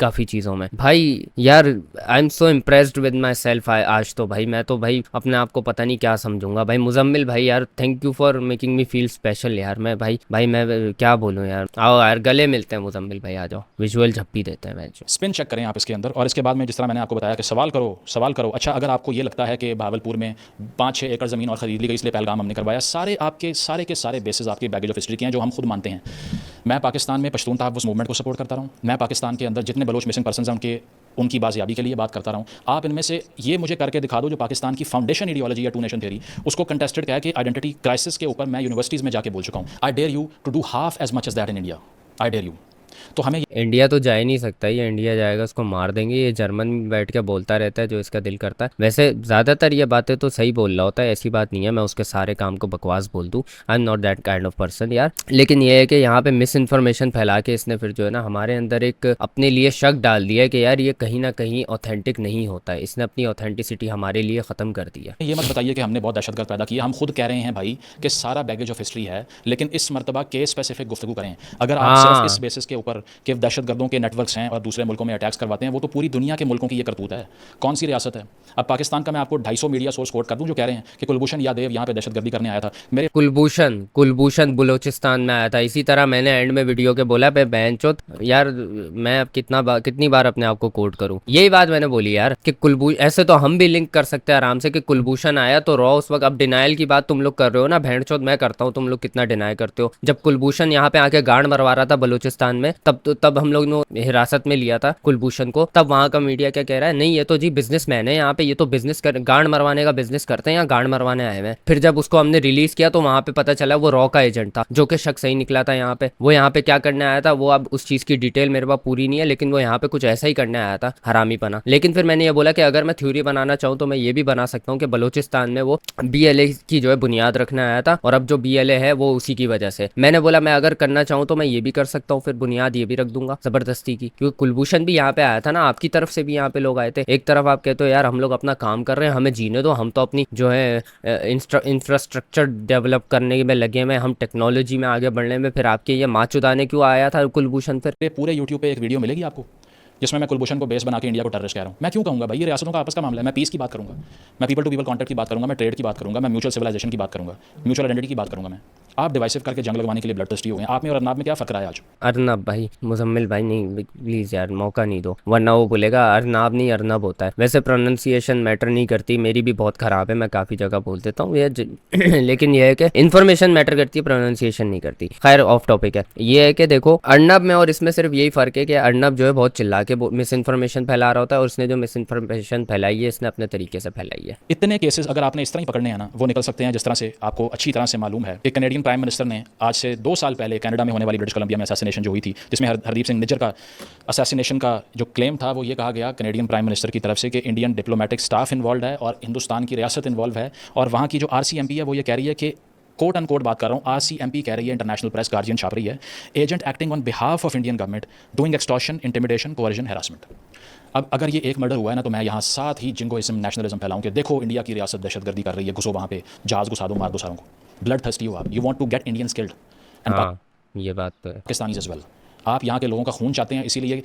काफ़ी चीज़ों में। भाई यार I am so impressed with my self. आज तो भाई मैं तो भाई अपने आप को पता नहीं क्या समझूंगा। भाई मुजम्मिल भाई यार, thank you for making me feel special यार। मैं भाई मैं क्या बोलूँ यार। आओ यार गले मिलते हैं मुजम्मिल भाई, आ जाओ, विजुअल झप्पी देते हैं मैच। स्पिन चेक करें आप इसके अंदर, और इसके बाद में जिस तरह मैंने आपको बताया कि सवाल करो सवाल करो। अच्छा, अगर आपको ये लगता है कि भावलपुर में 5-6 एकड़ ज़मीन और ख़रीद ली गई इसलिए पहलगाम हमने करवाया, सारे आपके सारे के सारे बेसिस आपके बैगेज ऑफ हिस्ट्री के हैं जो हम खुद मानते हैं। मैं पाकिस्तान में पश्तून तहफ़्फ़ुज़ मूवमेंट को सपोर्ट करता रहा हूँ। मैं पाकिस्तान के अंदर जितने बलोच मिसिंग पर्सन हैं उनकी बाजियाबी के लिए बात करता रहा हूँ। आप इनमें से ये मुझे करके दिखा दो जो पाकिस्तान की फाउंडेशन आइडियोलॉजी या टू नेशन थ्योरी उसको कंटेस्टेड कहा कि आइडेंटिटी क्राइसिस के ऊपर मैं यूनिवर्सिटीज़ में जाके बोल चुका हूँ। I dare you to do half as much as that in India. I dare you. तो हमें इंडिया तो जा ही नहीं सकता, ये इंडिया जाएगा उसको मार देंगे। ये जर्मन में बैठ के बोलता रहता है जो इसका दिल करता है। वैसे ज़्यादातर ये बातें तो सही बोल रहा होता है, ऐसी बात नहीं है मैं उसके सारे काम को बकवास बोल दूँ। I am not that kind of person यार। लेकिन ये है कि यहाँ पे मिस इन्फॉर्मेशन फैला के इसने फिर जो है ना हमारे अंदर एक अपने लिए शक डाल दिया कि यार ये कहीं ना कहीं ऑथेंटिक नहीं होता है। इसने अपनी ऑथेंटिसिटी हमारे लिए ख़त्म कर दी है। ये मत बताइए कि हमने बहुत दहशतगर्द पैदा किया। हम खुद कह रहे हैं भाई कि सारा बैगेज ऑफ हिस्ट्री है, लेकिन इस मरतबा केस स्पेसिफिक गुफ्तगू करें। अगर आप सिर्फ इस बेसिस के ऊपर कि दहशतगर्दों के नेटवर्क्स हैं और दूसरे मुल्कों में अटैक्स करवाते हैं, वो तो पूरी दुनिया के मुल्कों की ये करतूत है। कौन सी रियासत है? अब पाकिस्तान का मैं आपको 250 मीडिया सोर्स कोट कर दूं जो कह रहे हैं कि कुलभूषण यादव यहाँ पे दहशतगर्दी करने आया था। मेरे कुलभूषण बलूचिस्तान में आया था। इसी तरह मैंने एंड में वीडियो के बोला पे बहनचोद यार, मैं अब कितनी बार अपने आप को कोट करूं। यही बात मैंने बोली यार कि कुलभूषण, ऐसे तो हम भी लिंक कर सकते हैं आराम से कि कुलभूषण आया तो रॉ उस वक्त। अब डिनाइल की बात तुम लोग कर रहे हो ना, बहनचोद मैं करता हूँ, तुम लोग कितना डिनाई करते हो। जब कुलभूषण यहाँ पे आके गांड मरवा रहा था बलूचिस्तान में, तब हम लोग ने हिरासत में लिया था कुलभूषण को। तब वहां का मीडिया क्या कह रहा है, नहीं ये तो जी बिजनेसमैन है यहाँ पे, ये तो बिजनेस कर गांड मरवाने का बिजनेस करते हैं, यहाँ गांड मरवाने आए हुए। फिर जब उसको हमने रिलीज किया तो वहां पे पता चला वो रॉ का एजेंट था, जो कि शक सही निकला था। यहाँ पे वो यहाँ पे क्या करने आया था, वो अब उस चीज की डिटेल मेरे पास पूरी नहीं है, लेकिन वो यहाँ पे कुछ ऐसा ही करने आया था, हरामीपना। लेकिन फिर मैंने ये बोला कि अगर मैं थ्योरी बनाना चाहूँ तो मैं ये भी बना सकता हूँ कि बलूचिस्तान में वो BLA की जो है बुनियाद रखने आया था, और अब जो BLA है वो उसी की वजह से। मैंने बोला मैं अगर करना चाहूँ तो मैं ये भी कर सकता हूँ, फिर बुनियाद ये भी रख दूंगा जबरदस्ती की। क्योंकि कुलभूषण भी यहाँ पे आया था ना, आपकी तरफ से भी यहाँ पे लोग आए थे। एक तरफ आप कहते हो यार हम लोग अपना काम कर रहे हैं, हमें जीने दो, हम तो अपनी जो है इंफ्रास्ट्रक्चर डेवलप करने में लगे हुए, हम टेक्नोलॉजी में आगे बढ़ने में। फिर आपके ये माँ चुदाने क्यों आया था कुलभूषण? फिर पूरे यूट्यूब पे एक वीडियो मिलेगी आपको जिसमें मैं कुलभूषण को बेस बना के इंडिया को टेररिस्ट कह रहा हूँ। मैं क्यों कहूँगा भाई, ये रियासतों का आपस का मामला है। मैं पीस की बात करूँगा, मैं पीपल टू पीपल कॉन्टैक्ट की बात करूँगा, मैं ट्रेड की बात करूँगा, मैं म्यूचुअल सिविलाइजेशन की बात करूँगा, म्यूचुअल आइडेंटिटी की बात करूँगा। मैं आप डिवाइसिव करके जंग लगवाने के लिए ब्लड टेस्टी हो गए। आप में और अरनाब में क्या फ़र्क रहा है आज? अरनब भाई, मुजम्मिल भाई नहीं, प्लीज़ यार मौका नहीं दो, वरना वो बोलेगा अरनाब नहीं अरनब होता है। वैसे प्रोनाउंसिएशन मैटर नहीं करती, मेरी भी बहुत ख़राब है, मैं काफ़ी जगह बोल देता हूँ लेकिन यह है कि इन्फॉर्मेशन मैटर करती है, प्रोनाउंसिएशन नहीं करती। खैर ऑफ टॉपिक है। ये है कि देखो अर्नब में और इसमें सिर्फ यही फ़र्क है कि अर्नब जो है बहुत चिल्ला के मिस इन्फॉर्मेशन फैला रहा होता है, और उसने जो मिस इन्फॉर्मेशन फैलाई है इसने अपने तरीके से फैलाई है। इतने केसेस अगर आपने इस तरह ही पकड़ने हैं ना, वो निकल सकते हैं जिस तरह से आपको अच्छी तरह से मालूम है कि कनेडियन प्राइम मिनिस्टर ने आज से 2 साल पहले कनाडा में होने वाली ब्रिटिश कोलंबिया में असैसिनेशन जो हुई थी, जिसमें हरदीप सिंह निज्जर का असैसिनेशन का जो क्लेम था, वो ये कहा गया कनेडियन प्राइम मिनिस्टर की तरफ से कि इंडियन डिप्लोमेटिक स्टाफ इन्वॉल्व है और हिंदुस्तान की रियासत इन्वॉल्व है। और वहाँ की जो RCMP है वो ये कह रही है कि कोट अन कोट बात कर रहा हूँ, RCMP कह रही है, इंटरनेशनल प्रेस गार्जियन छाप रही है, agent acting on behalf of Indian government doing extortion, intimidation, coercion, harassment. अब अगर ये एक मर्डर हुआ है ना, तो मैं यहाँ साथ ही जिंगोइज्म, नेशनलिज्म फैलाऊं कि देखो इंडिया की रियासत दहशतगर्दी कर रही है, घुसो वहाँ पे, जहाज घुसा दो, मार दो सारों को। ब्लड थर्स्टी हो आप, you want to get Indians killed and हाँ ये बात तो है। Pakistanis as well. आप यहाँ के लोगों का खून चाहते हैं, इसीलिए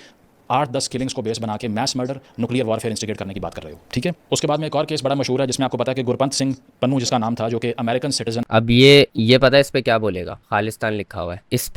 8-10 किलिंग्स को बेस बना के mass murder, nuclear warfare instigate करने की बात कर रहे हो, ठीक है। उसके बाद में एक और केस बड़ा मशहूर है जिसमें आपको पता है कि गुरपंत सिंह पन्नू जिसका नाम था, जो कि अमेरिकन सिटीजन। अब ये पता है इस पे क्या बोलेगा, खालिस्तान लिखा हुआ है इस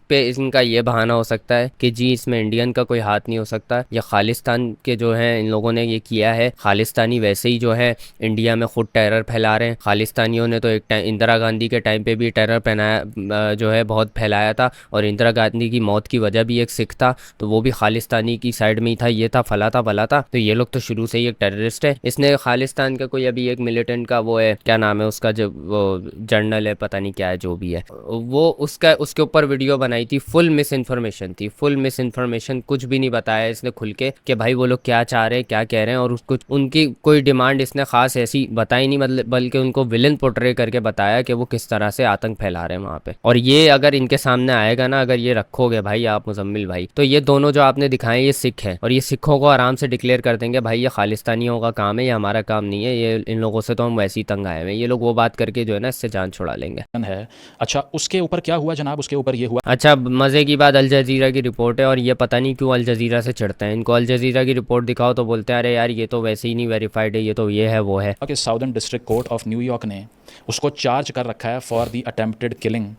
पे इनका ये बहाना हो सकता है कि जी इसमें इंडियन का कोई हाथ नहीं हो सकता, या खालिस्तान के जो है इन लोगों ने ये किया है, खालिस्तानी वैसे ही जो है इंडिया में खुद टेरर फैला रहे हैं। खालिस्तानियों ने तो एक टाइम इंदिरा गांधी के टाइम पे भी टेरर फैलाया जो है बहुत फैलाया था, और इंदिरा गांधी की मौत की वजह भी एक सिख था, तो वो भी खालिस्तानी की साइड में ही था, ये था फला था भला था। तो ये लोग तो शुरू से ही एक टेररिस्ट है। इसने खालिस्तान का कोई अभी एक मिलिटेंट का वो है, क्या नाम है उसका, जो वो जर्नल है, पता नहीं क्या है, जो भी है वो, उसके ऊपर वीडियो बनाई थी, फुल मिस इन्फॉर्मेशन थी, फुल मिस इन्फॉर्मेशन, कुछ भी नहीं बताया इसने खुल के कि भाई वो लोग क्या चाह रहे हैं, क्या कह रहे हैं, और उसको उनकी कोई डिमांड इसने खास ऐसी बताई नहीं, मतलब बल्कि उनको विलन पोर्ट्रे करके बताया कि वो किस तरह से आतंक फैला रहे हैं वहाँ पे। और ये अगर इनके सामने आएगा ना, अगर ये रखोगे भाई आप मुजम्मिल भाई, तो ये दोनों जो आपने सामने दिखाएं ये सिख है, और ये सिखों को आराम से डिक्लेयर कर देंगे भाई ये खालिस्तानियों का काम है, ये हमारा काम नहीं है, ये इन लोगों से तो हम वैसे ही तंग आए हुए हैं। ये लोग वो बात करके जो है ना इससे जान छुड़ा लेंगे। है। अच्छा, उसके ऊपर क्या हुआ जनाब? उसके ऊपर ये हुआ अच्छा, मज़े की बात अल जज़ीरा की रिपोर्ट है, और ये पता नहीं क्यों अल जज़ीरा से चिढ़ते हैं। इनको अल जज़ीरा की रिपोर्ट दिखाओ तो बोलते हैं अरे यार ये तो वैसे ही नहीं वेरीफाइड है, ये तो ये है वो है। कि southern district court of New York ने उसको चार्ज कर रखा है for the attempted killing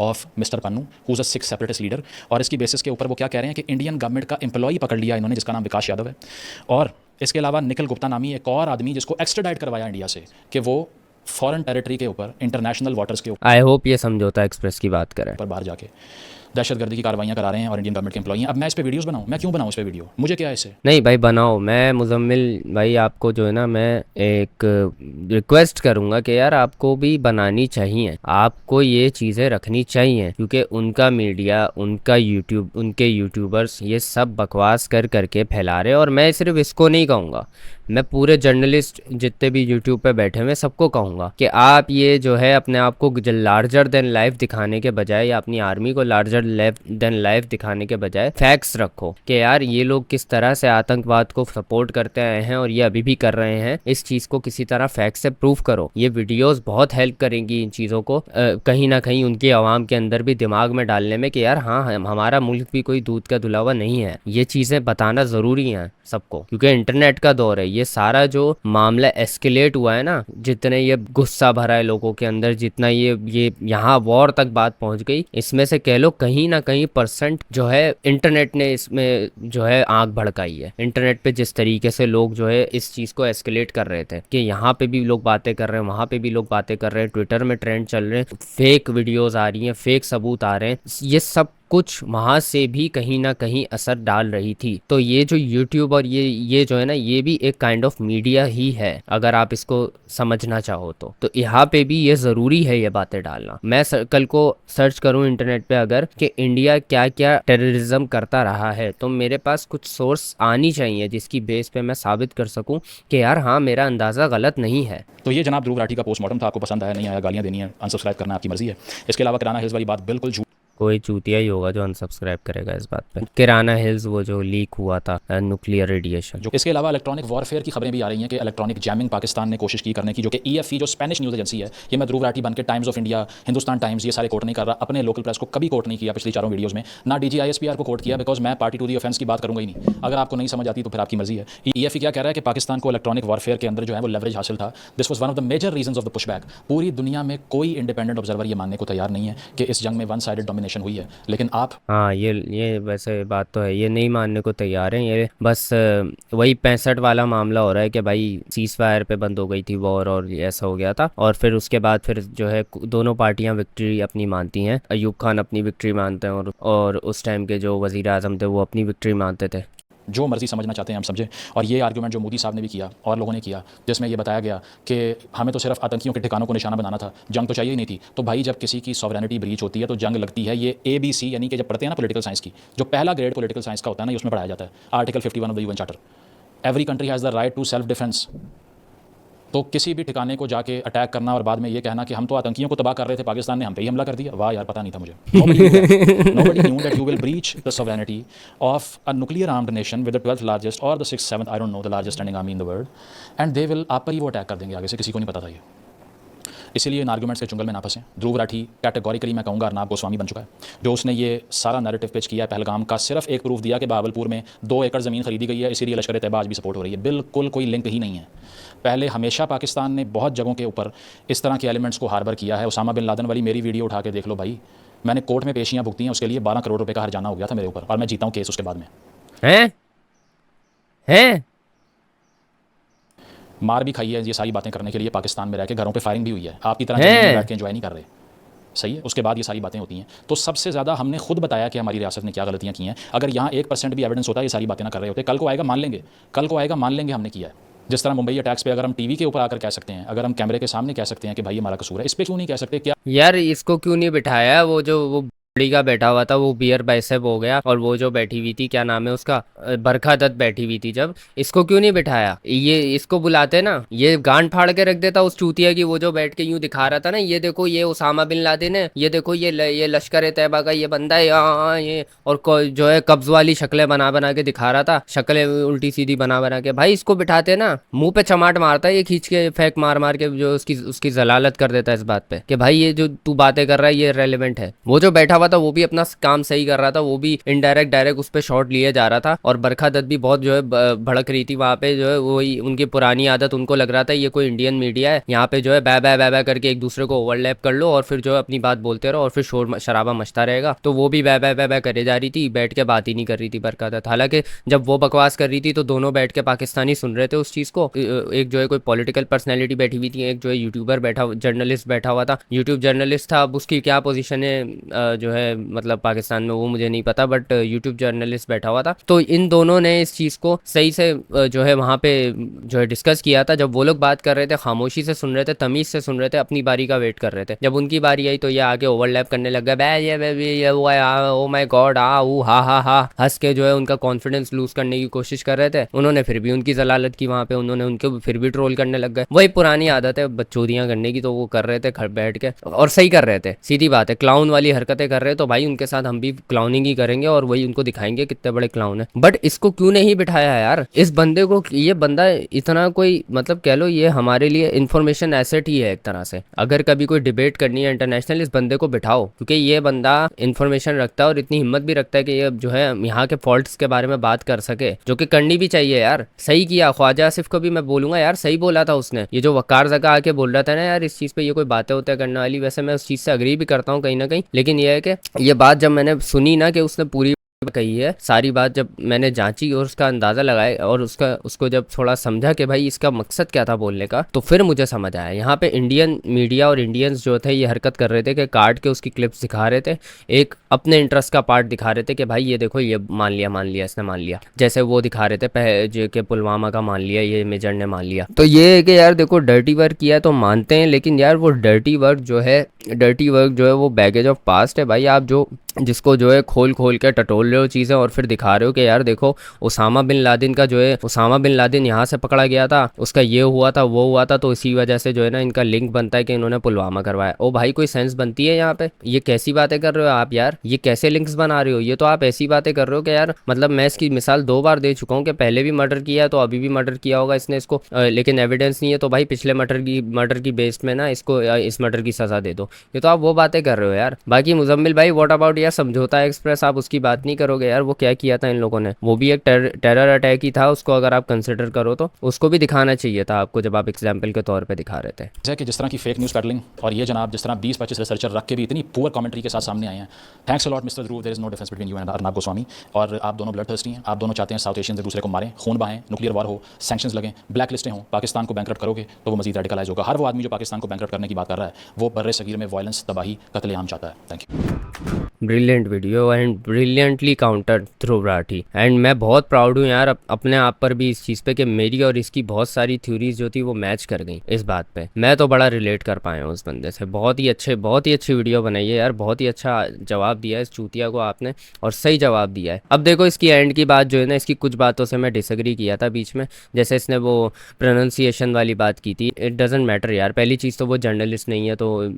of mister Pannu who is a Sikh separatist leader. और इसकी बेसिस के ऊपर वो क्या कह रहे हैं कि इंडियन गवर्नमेंट का एम्प्लॉई पकड़ लिया इन्होंने जिसका नाम विकास यादव है, और इसके अलावा निखिल गुप्ता नामी एक और आदमी जिसको एक्स्ट्राडाइट करवाया इंडिया से कि वो फॉरेन टेरिटरी के ऊपर, इंटरनेशनल वाटर्स के आई होप ये समझौता एक्सप्रेस की बात करें। ऊपर बाहर जाके दहशतगर्दी की कार्रवाइयाँ करा रहे हैं और इंडियन गवर्नमेंट के एम्प्लॉई हैं। अब मैं इस पे वीडियोस बनाऊँ? मैं क्यों बनाऊँ इस पे वीडियो? मुझे क्या है इससे? नहीं भाई बनाओ। मैं मुजम्मिल भाई आपको जो है ना मैं एक रिक्वेस्ट करूंगा कि यार आपको भी बनानी चाहिए, आपको ये चीज़ें रखनी चाहिए, क्योंकि उनका मीडिया, उनका यूट्यूब, उनके यूट्यूबर्स ये सब बकवास कर करके फैला रहे हैं। और मैं सिर्फ इसको नहीं कहूँगा, मैं पूरे जर्नलिस्ट जितने भी यूट्यूब पे बैठे हुए सबको कहूँगा कि आप ये जो है अपने आप को लार्जर देन लाइफ दिखाने के बजाय, या अपनी आर्मी को लार्जर देन लाइफ दिखाने के बजाय फैक्ट्स रखो कि यार ये लोग किस तरह से आतंकवाद को सपोर्ट करते आए हैं और ये अभी भी कर रहे हैं। इस चीज़ को किसी तरह फैक्ट से प्रूफ करो। ये वीडियोस बहुत हेल्प करेंगी इन चीज़ों को कहीं ना कहीं उनके आवाम के अंदर भी दिमाग में डालने में कि यार हाँ हमारा मुल्क भी कोई दूध का धुला हुआ नहीं है। ये चीज़ें बताना ज़रूरी है सबको, क्योंकि इंटरनेट का दौर है। ये सारा जो मामला एस्केलेट हुआ है ना, जितने ये गुस्सा भरा है लोगों के अंदर, जितना ये यहाँ वॉर तक बात पहुंच गई, इसमें से कह लो कहीं ना कहीं परसेंट जो है इंटरनेट ने इसमें जो है आंख भड़काई है। इंटरनेट पे जिस तरीके से लोग जो है इस चीज़ को एस्केलेट कर रहे थे कि यहाँ पे भी लोग बातें कर रहे हैं, वहाँ पे भी लोग बातें कर रहे हैं, ट्विटर में ट्रेंड चल रहे हैं, फेक वीडियोज़ आ रही हैं, फेक सबूत आ रहे हैं, ये सब कुछ वहाँ से भी कहीं ना कहीं असर डाल रही थी। तो ये जो यूट्यूब और ये जो है ना, ये भी एक काइंड ऑफ मीडिया ही है अगर आप इसको समझना चाहो तो यहाँ पे भी ये ज़रूरी है ये बातें डालना। मैं कल को सर्च करूँ इंटरनेट पे अगर कि इंडिया क्या क्या टेररिज्म करता रहा है, तो मेरे पास कुछ सोर्स आनी चाहिए जिसकी बेस पे मैं साबित कर सकूँ कि यार हाँ मेरा अंदाज़ा गलत नहीं है। तो ये जनाब ध्रुव राठी का पोस्टमार्टम था। आपको पसंद आया नहीं आया, गालियाँ देनी है, अनसब्सक्राइब करना आपकी मर्जी है। इसके अलावा किराना हिल्स वाली बात बिल्कुल झूठ। कोई चूतिया ही होगा जो अनसब्सक्राइब करेगा इस बात पे। किराना हिल्स वो जो लीक हुआ था न्यूक्लियर रेडिएशन। जो इसके अलावा इलेक्ट्रॉनिक वॉरफेयर की खबरें भी आ रही हैं कि इलेक्ट्रॉनिक जैमिंग पाकिस्तान ने कोशिश की करने की, जो कि EFE जो स्पेनिश न्यूज़ एजेंसी है, ये मैं ध्रुव राठी बन के times of India, Hindustan times, ये सारे कोर्ट नहीं कर रहा, अपने लोकल प्रेस को कभी कोर्ट नहीं किया पिछली चारों वीडियोज़ में, ना DGISPR को कोर्ट किया, बिकॉज मैं पार्टी टू दी ऑफेंस की बात करूंगा ही नहीं। अगर आपको नहीं समझ आती तो फिर आपकी मर्जी है। EFE क्या कह रहा है कि पाकिस्तान को इलेक्ट्रॉनिक वॉरफेयर के अंदर जो है वो लेवरेज हासिल था। This was one of the major reason of the pushback. पूरी दुनिया में कोई इंडिपेंडेंट ऑब्जर्वर ये मानने को तैयार नहीं है कि इस जंग में वन साइडेड डोमिनेशन हुई है, लेकिन आप हाँ ये वैसे बात तो है, ये नहीं मानने को तैयार हैं। ये बस वही 65 वाला मामला हो रहा है कि भाई सीज फायर पे बंद हो गई थी वॉर और ये ऐसा हो गया था, और फिर उसके बाद फिर जो है दोनों पार्टियां विक्ट्री अपनी मानती हैं। अयूब खान अपनी विक्ट्री मानते हैं और उस टाइम के जो वज़ीर आज़म थे वो अपनी विक्ट्री मानते थे। जो मर्जी समझना चाहते हैं हम समझें। और ये आर्गूमेंट जो मोदी साहब ने भी किया और लोगों ने किया, जिसमें ये बताया गया कि हमें तो सिर्फ आतंकियों के ठिकानों को निशाना बनाना था, जंग तो चाहिए ही नहीं थी। तो भाई जब किसी की सॉवरेनिटी ब्रीच होती है तो जंग लगती है। ये ABC यानी कि जब पढ़ते हैं ना पॉलिटिकल साइंस की, जो पहला ग्रेड पॉलिटिकल साइंस का होता है ना, उसमें पढ़ाया जाता है article 51 of the UN charter, every country has the right to self defence. तो किसी भी ठिकाने को जाके अटैक करना और बाद में ये कहना कि हम तो आतंकियों को तबाह कर रहे थे, पाकिस्तान ने हम पे ही हमला कर दिया, वाह यार पता नहीं था मुझे। Nobody knew that you will breach the sovereignty of a nuclear armed nation with the 12th largest or the 6th 7th, I don't know, the largest standing army in the world, and they will, आप पर ही वो attack कर देंगे आगे से। किसी को नहीं पता था ये। इसीलिए इन आर्गूमेंट्स के चुंगल में ना फंसें। ध्रुव राठी कैटेगोरिकली मैं कहूँगा अर्नाब गोस्वामी बन चुका है, जो उसने ये सारा नैरेटिव पेश किया है पहलगाम का। सिर्फ एक प्रूफ दिया कि बहावलपुर में 2 एकड़ ज़मीन खरीदी गई है, इसीलिए लश्कर तैयबा आज भी सपोर्ट हो रही है। बिल्कुल कोई लिंक ही नहीं है। पहले हमेशा पाकिस्तान ने बहुत जगहों के ऊपर इस तरह के एलिमेंट्स को हार्बर किया है। उसामा बिन लादेन वाली मेरी वीडियो उठा के देख लो भाई, मैंने कोर्ट में पेशियाँ भुगती हैं, उसके लिए 12 करोड़ रुपये का हर्जाना हो गया था मेरे ऊपर, और मैं जीता हूँ केस उसके बाद में। हैं मार भी खाई है ये सारी बातें करने के लिए, पाकिस्तान में रह के घरों पे फायरिंग भी हुई है। आपकी तरह जमीन में बैठ के एंजॉय नहीं कर रहे, सही है। उसके बाद ये सारी बातें होती हैं। तो सबसे ज़्यादा हमने खुद बताया कि हमारी रियासत ने क्या गलतियाँ की हैं। अगर यहाँ 1% भी एविडेंस होता है, ये सारी बातें ना कर रहे होते। कल को आएगा मान लेंगे, कल को आएगा मान लेंगे हमने किया है। जिस तरह मुंबई अटैक्स पे अगर हम टीवी के ऊपर आकर कह सकते हैं, अगर हम कैमरे के सामने कह सकते हैं कि भाई हमारा कसूर है, इस पर क्यों नहीं कह सकते? क्या यार इसको क्यों नहीं बिठाया वो जो वो लड़की का बैठा हुआ था वो बियर बाइसेप हो गया, और वो जो बैठी हुई थी, क्या नाम है उसका, बरखा दत्त बैठी हुई थी, जब इसको क्यों नहीं बिठाया? ये इसको बुलाते ना, ये गांड फाड़ के रख देता उस चूतिया की। वो जो बैठ के यूं दिखा रहा था ना, ये देखो ये उसामा बिन लादेन है, ये देखो ये लश्कर ए तैयबा का ये बंदा है, ये, और जो है कब्ज वाली शक्लें बना बना के दिखा रहा था, शक्लें उल्टी सीधी बना बना के। भाई इसको बिठाते ना, मुंह पे चमाट मारता है ये, खींच के फेंक मार मार के, जो उसकी उसकी जलालत कर देता है इस बात पे कि भाई ये जो तू बातें कर रहा है ये रेलिवेंट है। वो जो बैठा हुआ था वो भी अपना काम सही कर रहा था, वो भी इनडायरेक्ट डायरेक्ट उस पर शॉट लिए जा रहा था, और बरखा दत्त भी बहुत जो है भड़क रही थी वहां पे। जो है वही उनकी पुरानी आदत, उनको लग रहा था ये कोई इंडियन मीडिया है, यहाँ पे जो है बै बै बै बै करके एक दूसरे को ओवरलैप कर लो और फिर जो है अपनी बात बोलते रहो, और फिर शोर शराबा मचता रहेगा। तो वो भी बै बै बै बै करे जा रही थी, बैठ के बात ही नहीं कर रही थी बरखा दत्त। हालांकि जब वो बकवास कर रही थी तो दोनों बैठ के पाकिस्तानी सुन रहे थे उस चीज़ को। एक जो है कोई पॉलिटिकल पर्सनैलिटी बैठी हुई थी, एक जो है यूट्यूबर बैठा, जर्नलिस्ट बैठा हुआ था। यूट्यूब जर्नलिस्ट था, अब उसकी क्या पोजीशन है जो है मतलब पाकिस्तान में वो मुझे नहीं पता, बट यूट्यूब जर्नलिस्ट बैठा हुआ था। तो इन दोनों ने इस चीज़ को सही से जो है वहाँ पे जो है डिस्कस किया था। जब वो लोग बात कर रहे थे खामोशी से सुन रहे थे, तमीज़ से सुन रहे थे, अपनी बारी का वेट कर रहे थे। जब उनकी बारी आई तो ये आगे ओवरलैप करने लग गया, बै ये वो ओ माय गॉड हा हा हा, हंस के जो है उनका कॉन्फिडेंस लूज करने की कोशिश कर रहे थे। उन्होंने फिर भी उनकी जलालत की वहाँ पे, उन्होंने उनको फिर भी ट्रोल करने लग गए। वही पुरानी आदत है बकचोदियाँ करने की, तो वो कर रहे थे घर बैठ के, और सही कर रहे थे। सीधी बात है, क्लाउन वाली हरकतें कर रहे, तो भाई उनके साथ हम भी क्लाउनिंग ही करेंगे और वही उनको दिखाएंगे कितने बड़े क्लाउन है। बट इसको क्यों नहीं बिठाया यार, इस बंदे को? ये बंदा इतना कोई मतलब कह लो ये हमारे लिए इंफॉर्मेशन एसेट ही है एक तरह से। अगर कभी कोई डिबेट करनी है इंटरनेशनल, इस बंदे को बिठाओ, क्योंकि ये बंदा इंफॉर्मेशन रखता है और इतनी हिम्मत भी रखता है कि ये जो है यहाँ के फॉल्ट्स के बारे में बात कर सके, जो कि करनी भी चाहिए यार। सही किया, ख्वाजा आसिफ को भी मैं बोलूंगा यार, सही बोला था उसने। ये जो वकार जगह आके बोल रहा था ना यार, इस चीज़ पे ये कोई बातें होते करने वाली, वैसे मैं उस चीज़ से अग्री भी करता हूँ कहीं ना कहीं। लेकिन ये है कि ये बात जब मैंने सुनी ना कि उसने पूरी कही है सारी बात, जब मैंने जांची और उसका अंदाज़ा लगाया और उसको जब थोड़ा समझा कि भाई इसका मकसद क्या था बोलने का, तो फिर मुझे समझ आया। यहाँ पे इंडियन मीडिया और इंडियंस जो थे ये हरकत कर रहे थे कि काट के उसकी क्लिप्स दिखा रहे थे, एक अपने इंटरेस्ट का पार्ट दिखा रहे थे कि भाई ये देखो ये मान लिया इसने मान लिया, जैसे वो दिखा रहे थे जो कि पुलवामा का मान लिया, ये मेजर ने मान लिया। तो ये है कि यार देखो डर्टी वर्क किया है तो मानते हैं, लेकिन यार वो डर्टी वर्क जो है वो बैगेज ऑफ पास्ट है भाई। आप जो जिसको जो है खोल खोल के टटोल रहे हो चीज़ें और फिर दिखा रहे हो कि यार देखो उसामा बिन लादेन का जो है, उसामा बिन लादेन यहाँ से पकड़ा गया था, उसका ये हुआ था वो हुआ था, तो इसी वजह से जो है ना इनका लिंक बनता है कि इन्होंने पुलवामा करवाया। ओ भाई कोई सेंस बनती है यहाँ पे? ये कैसी बातें कर रहे हो आप यार, ये कैसे लिंक्स बना रहे हो? ये तो आप ऐसी बातें कर रहे हो कि यार मतलब मैं इसकी मिसाल 2 बार दे चुका हूँ कि पहले भी मर्डर किया है तो अभी भी मर्डर किया होगा इसने इसको, लेकिन एविडेंस नहीं है, तो भाई पिछले मर्डर की बेस्ड में ना इसको इस मर्डर की सजा दे दो। ये तो आप वो बातें कर रहे हो यार। बाकी मुजम्मिल भाई व्हाट अबाउट यार समझौता एक्सप्रेस, आप उसकी बात नहीं करोगे यार? वो क्या किया था इन लोगों ने, वो भी एक टेरर अटैक ही था, उसको अगर आप कंसिडर करो तो उसको भी दिखाना चाहिए था आपको, जब आप एग्जाम्पल के तौर पे दिखा रहे थे। जैसे कि जिस तरह की फेक न्यूज़ पेडलिंग और ये जनाब जिस तरह 20-25 रिसर्चर रख के भी इतनी पुअर कमेंट्री के साथ सामने आए हैं। Thanks a lot mister Dhruv, there is no difference between you and Arnab Goswami. और आप दोनों ब्लड थर्स्टी हैं, आप दोनों चाहते हैं साउथ एशियंस एक दूसरे को मारें, खून बहाएं, न्यूक्लियर वॉर हो, सैंक्शंस लगें, ब्लैक लिस्टें हों, पाकिस्तान को बैंकरप्ट करोगे तो वो मजीद रेडिकलाइज होगा। हर वो आदमी जो पाकिस्तान को बैंकरप्ट करने की बात कर रहा है वो बर्रे सगीर में वायलेंस, तबाही, कत्लेआम चाहता है। Thank you. Brilliant video and brilliantly counter Dhruv Rathee. And मैं बहुत प्राउड हूँ यार अपने आप पर भी इस चीज़ पे कि मेरी और इसकी बहुत सारी थ्योरीज जो थी वो मैच कर गई इस बात पे। मैं तो बड़ा रिलेट कर पाया हूँ उस बंदे से। बहुत ही अच्छी वीडियो बनाई है यार, बहुत ही अच्छा जवाब दिया है इस चूतिया को आपने, और सही जवाब दिया है। अब देखो इसकी एंड की बात जो है ना, इसकी कुछ बातों से मैं डिसएग्री किया था बीच में, जैसे इसने वो प्रोनाउंसिएशन वाली बात की थी। इट डजेंट मैटर यार, पहली चीज़ तो वो जर्नलिस्ट नहीं है, तो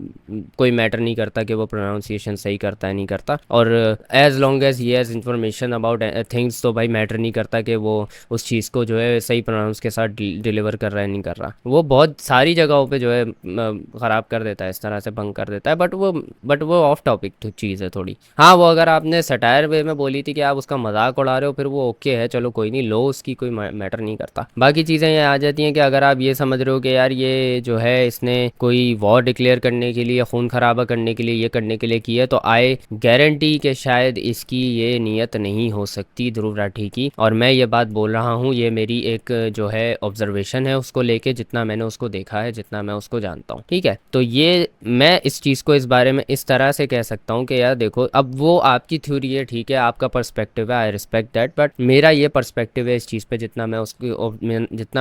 कोई मैटर नहीं करता कि वो प्रोनाउंसिएशन सही करता है नहीं करता, और as long as he has information about things तो भाई मैटर नहीं करता कि वो उस चीज़ को जो है सही प्रोनाउंस के साथ डिलीवर कर रहा है नहीं कर रहा। वो बहुत सारी जगहों पे जो है ख़राब कर देता है, इस तरह से भंग कर देता है, बट वो ऑफ टॉपिक चीज़ है थोड़ी। हाँ वो अगर आपने सटायर वे में बोली थी कि आप उसका मजाक उड़ा रहे हो, फिर वो ओके है, चलो कोई नहीं, लो उसकी कोई मैटर नहीं करता। बाकी चीज़ें ये आ जाती हैं कि अगर आप ये समझ रहे हो कि यार ये जो है इसने कोई वॉर डिक्लेयर करने के लिए, खून खराबा करने के लिए, ये करने के लिए किया, तो आई गारंटी कि शायद इसकी ये नीयत नहीं हो सकती ध्रुव राठी की। और मैं ये बात बोल रहा हूँ, ये मेरी एक जो है ऑब्जर्वेशन है उसको लेके, जितना मैंने उसको देखा है, जितना मैं उसको जानता हूँ, ठीक है। तो ये मैं इस चीज़ को इस बारे में इस तरह से कह सकता हूँ कि यार देखो, अब वो आपकी थ्योरी है, ठीक है, आपका पर्सपेक्टिव है, आई रिस्पेक्ट दैट, बट मेरा ये पर्सपेक्टिव है इस चीज़ पे, जितना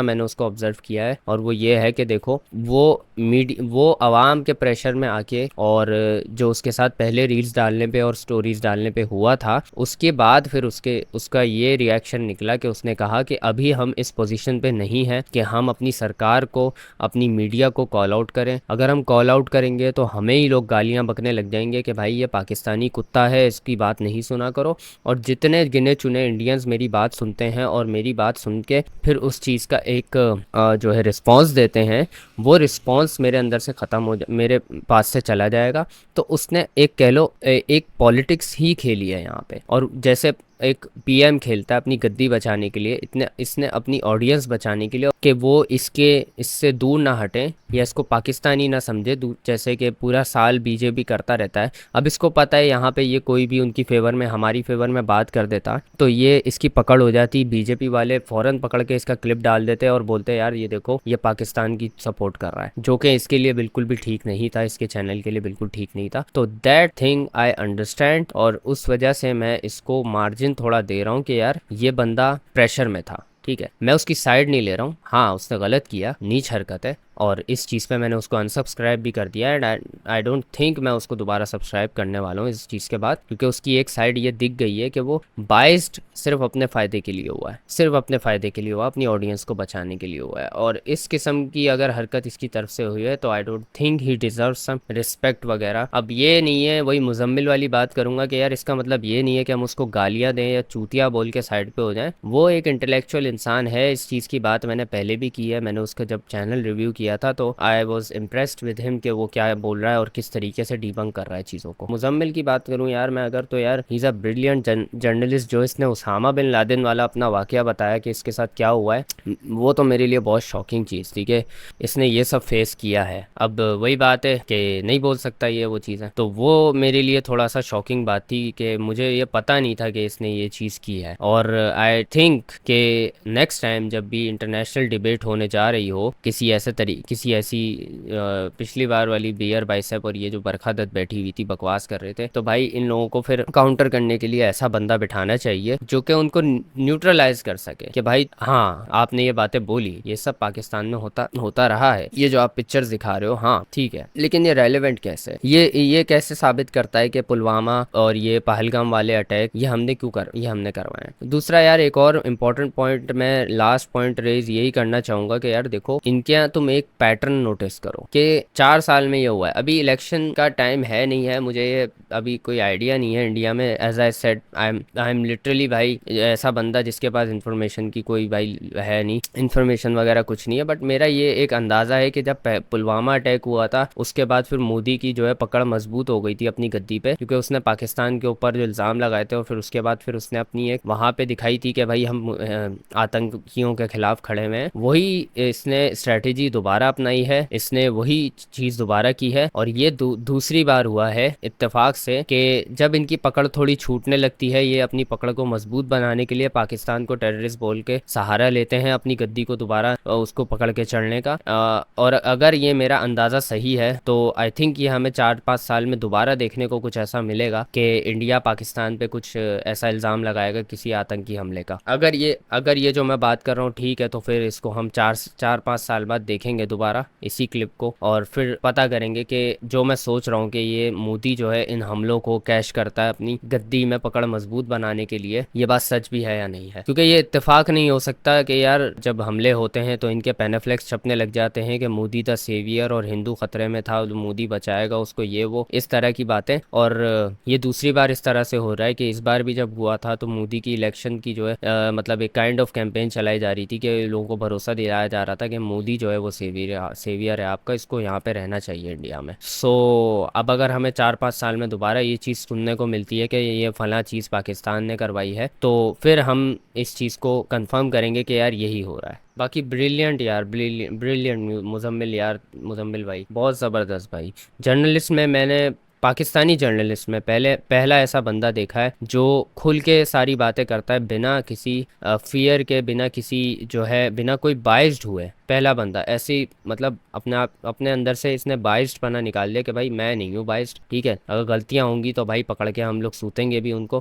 मैंने उसको ऑब्जर्व किया है, और वो ये है कि देखो वो आवाम के प्रेशर में आके, और जो उसके साथ पहले रील्स डालने डालने पे और स्टोरीज डालने पे हुआ था, उसके बाद फिर उसका ये रिएक्शन निकला कि उसने कहा कि अभी हम इस पोजीशन पे नहीं हैं कि हम अपनी सरकार को, अपनी मीडिया को कॉल आउट करें। अगर हम कॉल आउट करेंगे तो हमें ही लोग गालियां बकने लग जाएंगे कि भाई ये पाकिस्तानी कुत्ता है, इसकी बात नहीं सुना करो। और जितने गिने चुने इंडियंस मेरी बात सुनते हैं और मेरी बात सुन के फिर उस चीज़ का एक जो है रिस्पॉन्स देते हैं, वो रिस्पॉन्स मेरे अंदर से ख़त्म मेरे पास से चला जाएगा। तो उसने एक कह लो एक पॉलिटिक्स ही खेली है यहाँ पे। और जैसे एक पीएम खेलता है अपनी गद्दी बचाने के लिए, इतने इसने अपनी ऑडियंस बचाने के लिए कि वो इससे दूर ना हटें या इसको पाकिस्तानी ना समझे, जैसे कि पूरा साल बीजेपी करता रहता है। अब इसको पता है यहाँ पे ये कोई भी उनकी फेवर में, हमारी फेवर में बात कर देता तो ये इसकी पकड़ हो जाती, बीजेपी वाले फ़ौरन पकड़ के इसका क्लिप डाल देते और बोलते यार ये देखो ये पाकिस्तान की सपोर्ट कर रहा है, जो कि इसके लिए बिल्कुल भी ठीक नहीं था, इसके चैनल के लिए बिल्कुल ठीक नहीं था। तो दैट थिंग आई अंडरस्टैंड, और उस वजह से मैं इसको मार्जिन थोड़ा दे रहा हूँ कि यार ये बंदा प्रेशर में था, ठीक है, मैं उसकी साइड नहीं ले रहा हूँ। हाँ उसने गलत किया, नीच हरकत है, और इस चीज़ पे मैंने उसको अनसब्सक्राइब भी कर दिया। एंड आई डोंट थिंक मैं उसको दोबारा सब्सक्राइब करने वाला हूँ इस चीज़ के बाद, क्योंकि उसकी एक साइड ये दिख गई है कि वो बाइस्ड सिर्फ अपने फ़ायदे के लिए हुआ है, सिर्फ अपने फ़ायदे के लिए हुआ, अपनी ऑडियंस को बचाने के लिए हुआ है। और इस किस्म की अगर हरकत इसकी तरफ से हुई है तो I don't think he deserve some respect वगैरह। अब ये नहीं है, वही मुजम्मिल वाली बात करूँगा कि यार इसका मतलब ये नहीं है कि हम उसको गालियाँ दें या चूतिया बोल के साइड पे हो जाएं। वो एक इंटेलेक्चुअल इंसान है, इस चीज़ की बात मैंने पहले भी की है, मैंने उसका जब चैनल रिव्यू किया था तो I was impressed with him कि वो क्या बोल रहा है और किस तरीके से डीबंक कर रहा है चीज़ों को। मुजम्मिल की बात करूँ यार मैं अगर, तो यार he is a brilliant journalist. जो इसने उसामा बिन लादेन वाला अपना वाक़या बताया कि इसके साथ क्या हुआ है, वो तो मेरे लिए बहुत शॉकिंग चीज़ थी कि इसने ये सब फेस किया है। अब वही बात है कि नहीं बोल सकता ये वो चीज़ है, तो वो मेरे लिए थोड़ा सा शॉकिंग बात थी कि मुझे ये पता नहीं था कि इसने ये चीज़ की है। और आई थिंक कि नेक्स्ट टाइम जब भी इंटरनेशनल डिबेट होने जा रही हो किसी ऐसी पिछली बार वाली बियर बाइसेप और ये जो बरखा दत्त बैठी हुई थी बकवास कर रहे थे, तो भाई इन लोगों को फिर काउंटर करने के लिए ऐसा बंदा बिठाना चाहिए जो कि उनको न्यूट्रलाइज कर सके कि भाई हाँ आपने ये बातें बोली, ये सब पाकिस्तान में होता रहा है, ये जो आप पिक्चर्स दिखा रहे हो हाँ ठीक है, लेकिन ये रेलेवेंट कैसे, ये कैसे साबित करता है कि पुलवामा और ये पहलगाम वाले अटैक ये हमने करवाए हैं। दूसरा यार एक और इम्पोर्टेंट पॉइंट, मैं लास्ट पॉइंट रेज यही करना चाहूंगा कि यार देखो इनके यहाँ तुम एक पैटर्न नोटिस करो कि 4 साल में ये हुआ है। अभी इलेक्शन का टाइम है नहीं है, मुझे ये अभी कोई आइडिया नहीं है इंडिया में। As I said I am literally भाई ऐसा बंदा जिसके पास इंफॉर्मेशन की कोई भाई है नहीं, इंफॉर्मेशन वगैरह कुछ नहीं है, बट मेरा ये एक अंदाज़ा है कि जब पुलवामा अटैक हुआ था उसके बाद फिर मोदी की जो है पकड़ मजबूत हो गई थी अपनी गद्दी पे, क्योंकि उसने पाकिस्तान के ऊपर जो इल्ज़ाम लगाए थे और फिर उसके बाद फिर उसने अपनी एक वहाँ पे दिखाई थी कि भाई हम आतंकियों के खिलाफ खड़े हुए हैं। वही इसने स्ट्रेटेजी दोबारा अपनाई है, इसने वही चीज़ दोबारा की है। और ये दूसरी बार हुआ है इत्तेफाक से कि जब इनकी पकड़ थोड़ी छूटने लगती है, ये अपनी पकड़ को मजबूत बनाने के लिए पाकिस्तान को टेररिस्ट बोल के सहारा लेते हैं अपनी गद्दी को दोबारा उसको पकड़ के चढ़ने का। और अगर ये मेरा अंदाज़ा सही है तो आई थिंक ये हमें 4-5 साल में दोबारा देखने को कुछ ऐसा मिलेगा कि इंडिया पाकिस्तान पे कुछ ऐसा इल्ज़ाम लगाएगा किसी आतंकी हमले का। अगर ये जो मैं बात कर रहा हूँ ठीक है, तो फिर इसको हम 4-5 साल बाद देखेंगे दोबारा इसी क्लिप को, और फिर पता करेंगे कि जो मैं सोच रहा हूँ कि ये मोदी जो है इन हमलों को कैश करता है अपनी गद्दी में पकड़ मजबूत बनाने के लिए, ये बात सच भी है या नहीं है। क्योंकि ये इत्तेफाक नहीं हो सकता कि यार जब हमले होते हैं तो इनके पैनाफ्लेक्स छपने लग जाते हैं कि मोदी द सेवियर और हिंदू खतरे में था, मोदी बचाएगा उसको, ये वो इस तरह की बातें। और ये दूसरी बार इस तरह से हो रहा है कि इस बार भी जब हुआ था तो मोदी की इलेक्शन की जो है मतलब एक काइंड ऑफ कैंपेन चलाई जा रही थी कि लोगों को भरोसा दिलाया जा रहा था कि मोदी जो है वो सेवियर है आपका, इसको यहाँ पे रहना चाहिए इंडिया में। सो अब अगर हमें 4-5 साल में दोबारा ये चीज़ सुनने को मिलती है कि ये फला चीज़ पाकिस्तान ने करवाई है, तो फिर हम इस चीज़ को कंफर्म करेंगे कि यार यही हो रहा है। बाकी ब्रिलियंट यार, ब्रिलियंट मुजम्मिल भाई बहुत ज़बरदस्त भाई। जर्नलिस्ट में मैंने पाकिस्तानी जर्नलिस्ट में पहला ऐसा बंदा देखा है जो खुल के सारी बातें करता है बिना किसी फियर के, बिना किसी जो है बिना कोई बाइस्ड हुए। पहला बंदा ऐसी मतलब अपने अंदर से इसने बाइस्ड पना निकाल लिया कि भाई मैं नहीं हूँ बाइस्ड, ठीक है, अगर गलतियाँ होंगी तो भाई पकड़ के हम लोग सूतेंगे भी उनको,